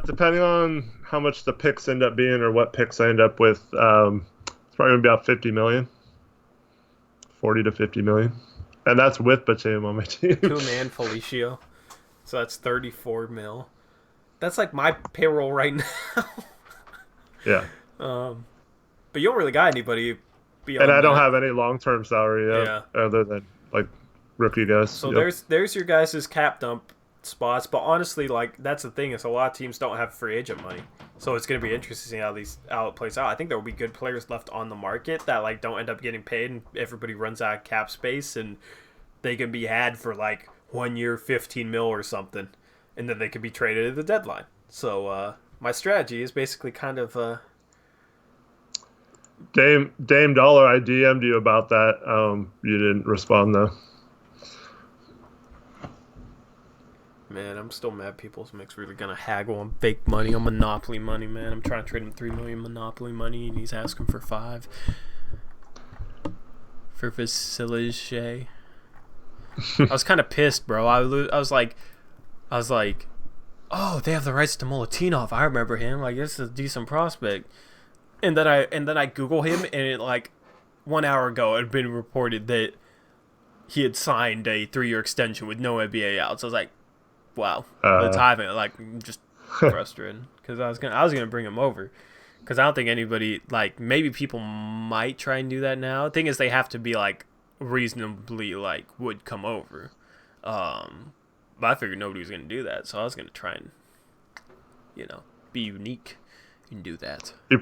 Depending on how much the picks end up being or what picks I end up with, it's probably going to be about 50 million. 40 to 50 million. And that's with Batum on my team. Batum and Felicio. So that's 34 mil. That's like my payroll right now. Yeah. But you don't really got anybody beyond and I don't have any long-term salary other than like rookie guys. So there's your guys' cap dump spots. But honestly, like that's the thing is a lot of teams don't have free agent money. So it's going to be interesting how it plays out. I think there will be good players left on the market that like don't end up getting paid and everybody runs out of cap space and they can be had for like 1 year, 15 mil or something. And then they can be traded at the deadline. So my strategy is basically kind of Dame Dollar, I DM'd you about that. You didn't respond though. Man, I'm still mad people's mix really gonna haggle on fake money, on Monopoly money, man. I'm trying to trade him $3 million Monopoly money and he's asking for $5 for Vasilije. I was kind of pissed, bro. I was like, oh, they have the rights to Molatinov. I remember him. Like, this is a decent prospect. And then I Google him, and it like 1 hour ago it had been reported that he had signed a 3-year extension with no NBA outs. I was like, wow, the timing. Like, I'm just frustrated because I was gonna bring him over because I don't think anybody like maybe people might try and do that now. The thing is, they have to be like reasonably like would come over. But I figured nobody was gonna do that, so I was gonna try and be unique can do that. You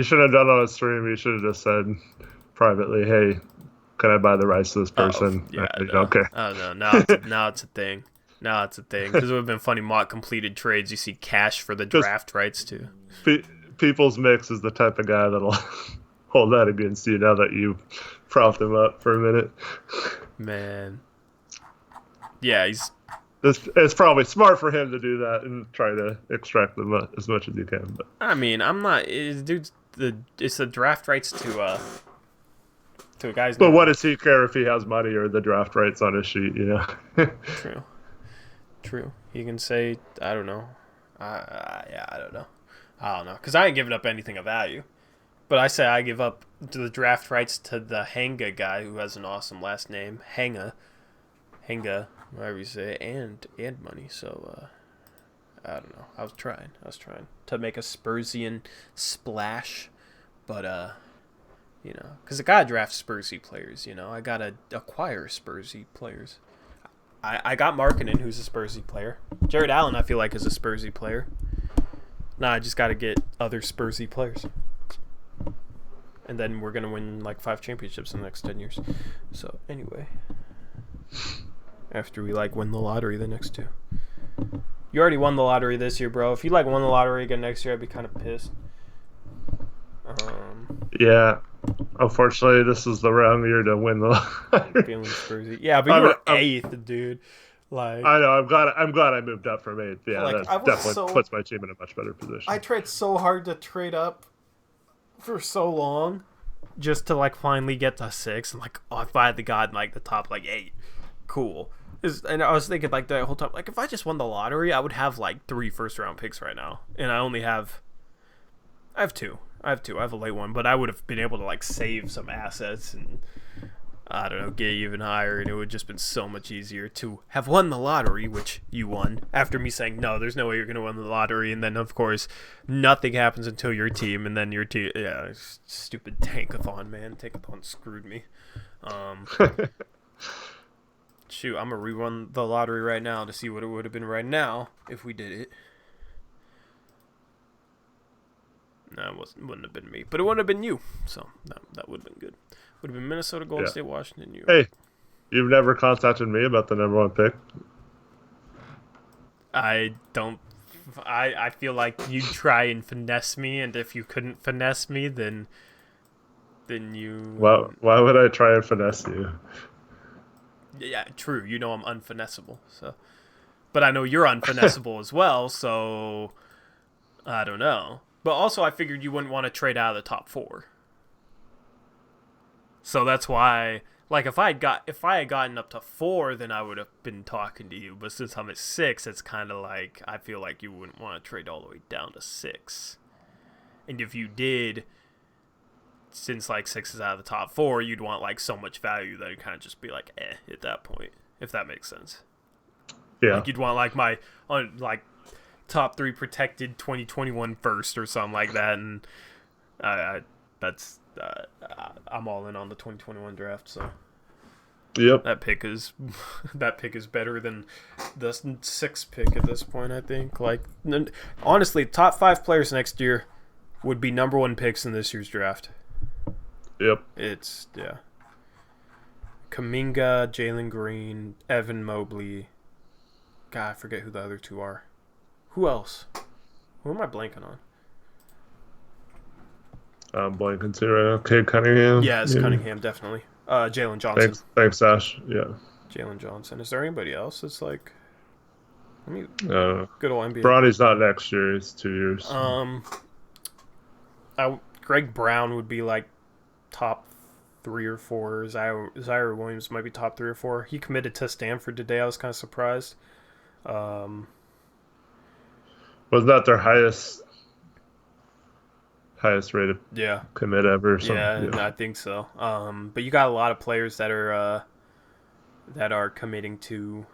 should have done it on a stream. You should have just said privately, "Hey, can I buy the rights to this Oh person?" yeah, You no. don't care. Oh no, now it's a thing. Now it's a thing because it would have been funny. Mock completed trades. You see cash for the Because draft rights too. People's Mix is the type of guy that'll hold that against you now that you propped him up for a minute. Man, yeah, he's. It's probably smart for him to do that and try to extract them as much as you can. But I mean, I'm not. Dude's it's the draft rights to a guy's but name. what does he care if he has money or the draft rights on his sheet? You know. True. He can say, I don't know. Yeah, I don't know. Because I ain't giving up anything of value. But I say I give up the draft rights to the Hanga guy who has an awesome last name. Hanga, whatever you say, and money. So, I don't know. I was trying to make a Spursian splash. But, because I gotta draft Spursy players, I gotta acquire Spursy players. I got Markkinen, who's a Spursy player. Jared Allen, I feel like, is a Spursy player. Nah, I just got to get other Spursy players. And then we're going to win like 5 championships in the next 10 years. So, anyway. After we win the lottery the next 2. You already won the lottery this year, bro. If you won the lottery again next year, I'd be kind of pissed. Yeah. Unfortunately, this is the wrong year to win the lottery. Feeling Spursy. Yeah, but you were 8th, dude. I know. I'm glad I moved up from 8th. Yeah, that definitely puts my team in a much better position. I tried so hard to trade up for so long, just to finally get to 6. And oh, if I had gotten the top 8, cool. And I was thinking the whole time, if I just won the lottery, I would have 3 first-round picks right now, and I have 2. I have a late one, but I would have been able to save some assets and I don't know, get even higher, and it would have just been so much easier to have won the lottery, which you won, after me saying, no, there's no way you're going to win the lottery, and then, of course, nothing happens until your team, and then your team, yeah, stupid Tankathon, man. Tankathon screwed me. Shoot, I'm going to rerun the lottery right now to see what it would have been right now if we did it. No, it wouldn't have been me, but it wouldn't have been you, so that would have been good. Would have been Minnesota, Golden State, Washington, New York. Hey, you've never contacted me about the number 1 pick? I don't. I feel like you'd try and finesse me, and if you couldn't finesse me, then you. Well, why would I try and finesse you? Yeah, true. I'm unfinessable, so. But I know you're unfinessable as well, so I don't know. But also, I figured you wouldn't want to trade out of the top 4. So that's why, if I had gotten up to 4, then I would have been talking to you. But since I'm at 6, it's kind of I feel like you wouldn't want to trade all the way down to 6. And if you did, since 6 is out of the top 4, you'd want so much value that it'd kind of just be at that point, if that makes sense. Yeah. You'd want my top 3 protected 2021 first or something like that, and I'm all in on the 2021 draft. So yep, that pick is better than the 6th pick at this point. I think. Honestly, top 5 players next year would be number 1 picks in this year's draft. Yep. It's Kuminga, Jalen Green, Evan Mobley. God, I forget who the other 2 are. Who else? Who am I blanking on? I'm blanking too right now. Cade Cunningham. Yeah, it's Cunningham, definitely. Jalen Johnson. Thanks, Ash. Yeah. Jalen Johnson. Is there anybody else that's good old NBA? Bronny's not next year. It's 2 years. Greg Brown would be top 3 or 4. Zaire Williams might be top 3 or 4. He committed to Stanford today. I was kind of surprised. Wasn't that their highest rated commit ever or something? Yeah, I think so. But you got a lot of players that are committing to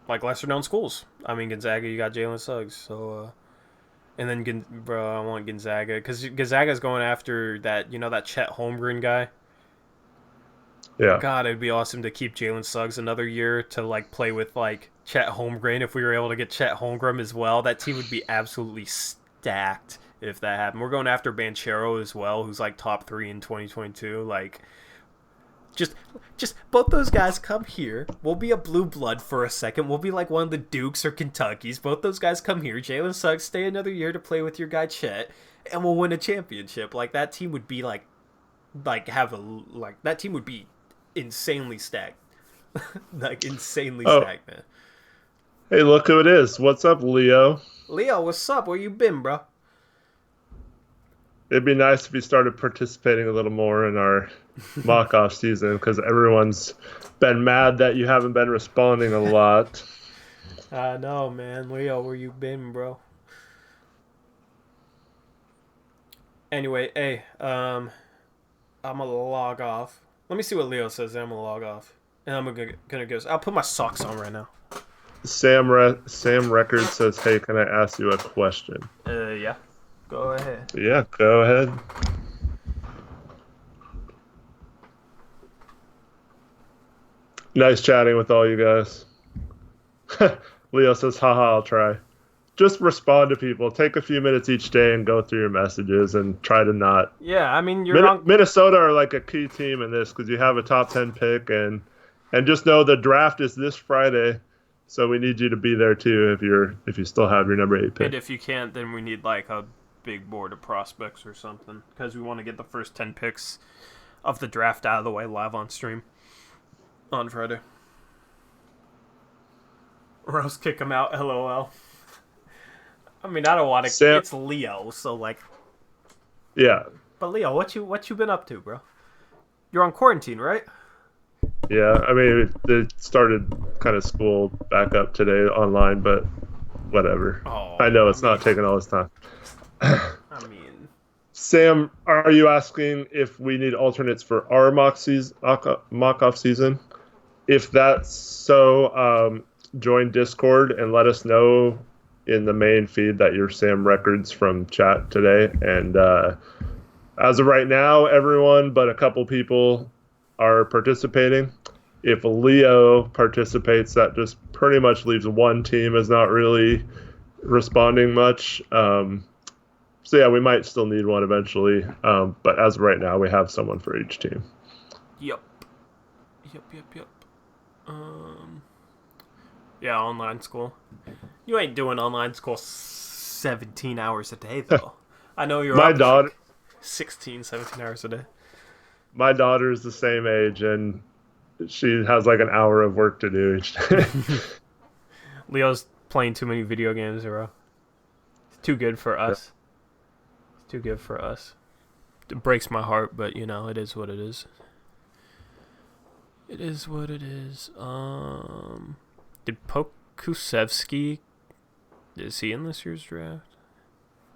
lesser known schools. I mean, Gonzaga, you got Jalen Suggs, so and then I want Gonzaga because Gonzaga's going after that Chet Holmgren guy. Yeah. God, it'd be awesome to keep Jalen Suggs another year to play with Chet Holmgren if we were able to get Chet Holmgren as well. That team would be absolutely stacked if that happened. We're going after Banchero as well, who's like top 3 in 2022. Like, just both those guys come here. We'll be a blue blood for a second. We'll be like one of the Dukes or Kentuckys. Both those guys come here. Jalen Suggs stay another year to play with your guy Chet, and we'll win a championship. Like, that team would be that team would be insanely stacked. Like, insanely stacked, man. Hey, look who it is. What's up, Leo? Leo, what's up? Where you been, bro? It'd be nice if you started participating a little more in our mock-off season, because everyone's been mad that you haven't been responding a lot. I know, man. Leo, where you been, bro? Anyway, hey, I'm gonna log off. Let me see what Leo says. Then I'm gonna log off, and I'm gonna go. I'll put my socks on right now. Sam Record says, "Hey, can I ask you a question?" Yeah. Go ahead. Yeah, go ahead. Nice chatting with all you guys. Leo says, haha, I'll try. Just respond to people. Take a few minutes each day and go through your messages and try to not. Yeah, I mean, you're on... Minnesota are like a key team in this because you have a top 10 pick and just know the draft is this Friday. So we need you to be there too if you still have your number 8 pick. And if you can't, then we need like a big board of prospects or something, because we want to get the first 10 picks of the draft out of the way live on stream on Friday. Or else kick him out, LOL. I mean, I don't want to. It's Leo, so like. Yeah. But Leo, what you been up to, bro? You're on quarantine, right? Yeah, I mean, it started kind of school back up today online, but whatever. Oh, I know it's not taking all this time. I mean, Sam, are you asking if we need alternates for our mock-off season? If that's so, join Discord and let us know in the main feed that you're Sam Records from chat today. And as of right now, everyone but a couple people are participating. If Leo participates, that just pretty much leaves one team as not really responding much. So yeah, we might still need one eventually, but as of right now, we have someone for each team. Yep. Yeah, online school. You ain't doing online school 17 hours a day, though. I know you're my daughter 16, 17 hours a day. My daughter is the same age, and she has like an hour of work to do each day. Leo's playing too many video games, bro. It's too good for us. It's too good for us. It breaks my heart, but you know, it is what it is. It is what it is. Did Pokusevski, is he in this year's draft?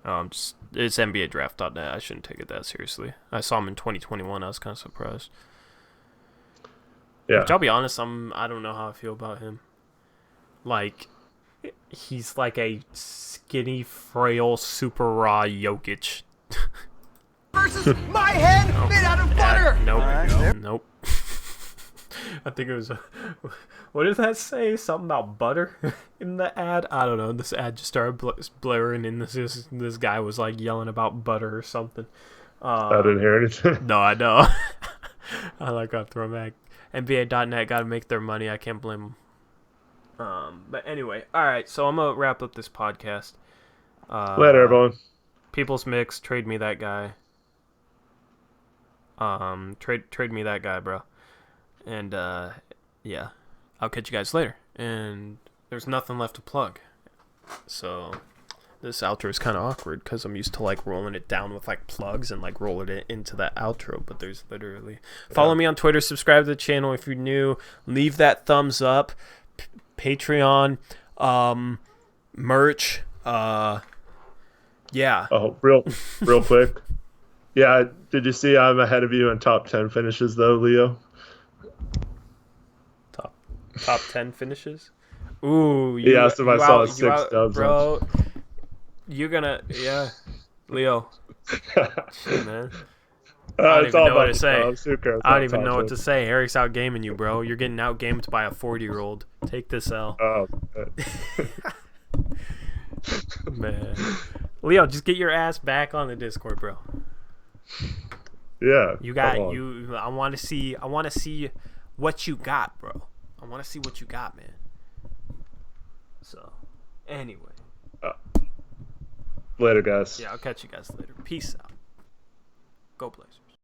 It's NBA Draft.net. I shouldn't take it that seriously. I saw him in 2021. I was kind of surprised. Yeah. Which, I'll be honest, I don't know how I feel about him. Like, he's like a skinny, frail, super raw Jokic. Versus my head made out of butter. Nope. I think it was. What did that say? Something about butter in the ad? I don't know. This ad just started blaring, and this guy was like yelling about butter or something. I didn't hear anything. No, I know. I like a throwback. NBA.net got to make their money. I can't blame them. But anyway, all right. So I'm gonna wrap up this podcast. Later, everyone. People's Mix, trade me that guy. Trade me that guy, bro. And yeah, I'll catch you guys later. And there's nothing left to plug. So this outro is kind of awkward because I'm used to like rolling it down with like plugs and like rolling it into that outro. But there's literally follow me on Twitter, subscribe to the channel if you're new, leave that thumbs up, Patreon, merch, yeah. Oh, real quick. Yeah, did you see I'm ahead of you in top 10 finishes though, Leo? Top 10 finishes? Ooh, he asked if I saw 6 dubs. Bro, you're gonna, yeah. Leo. Shit, man. I don't even know what to say. I don't even know what to say. Eric's out gaming you, bro. You're getting out gamed by a 40-year-old. Take this L. Oh, man. Leo, just get your ass back on the Discord, bro. Yeah. You got come on. you. I want to see. I want to see what you got, bro. I want to see what you got, man. So, anyway. Later, guys. Yeah, I'll catch you guys later. Peace out. Go Blaze.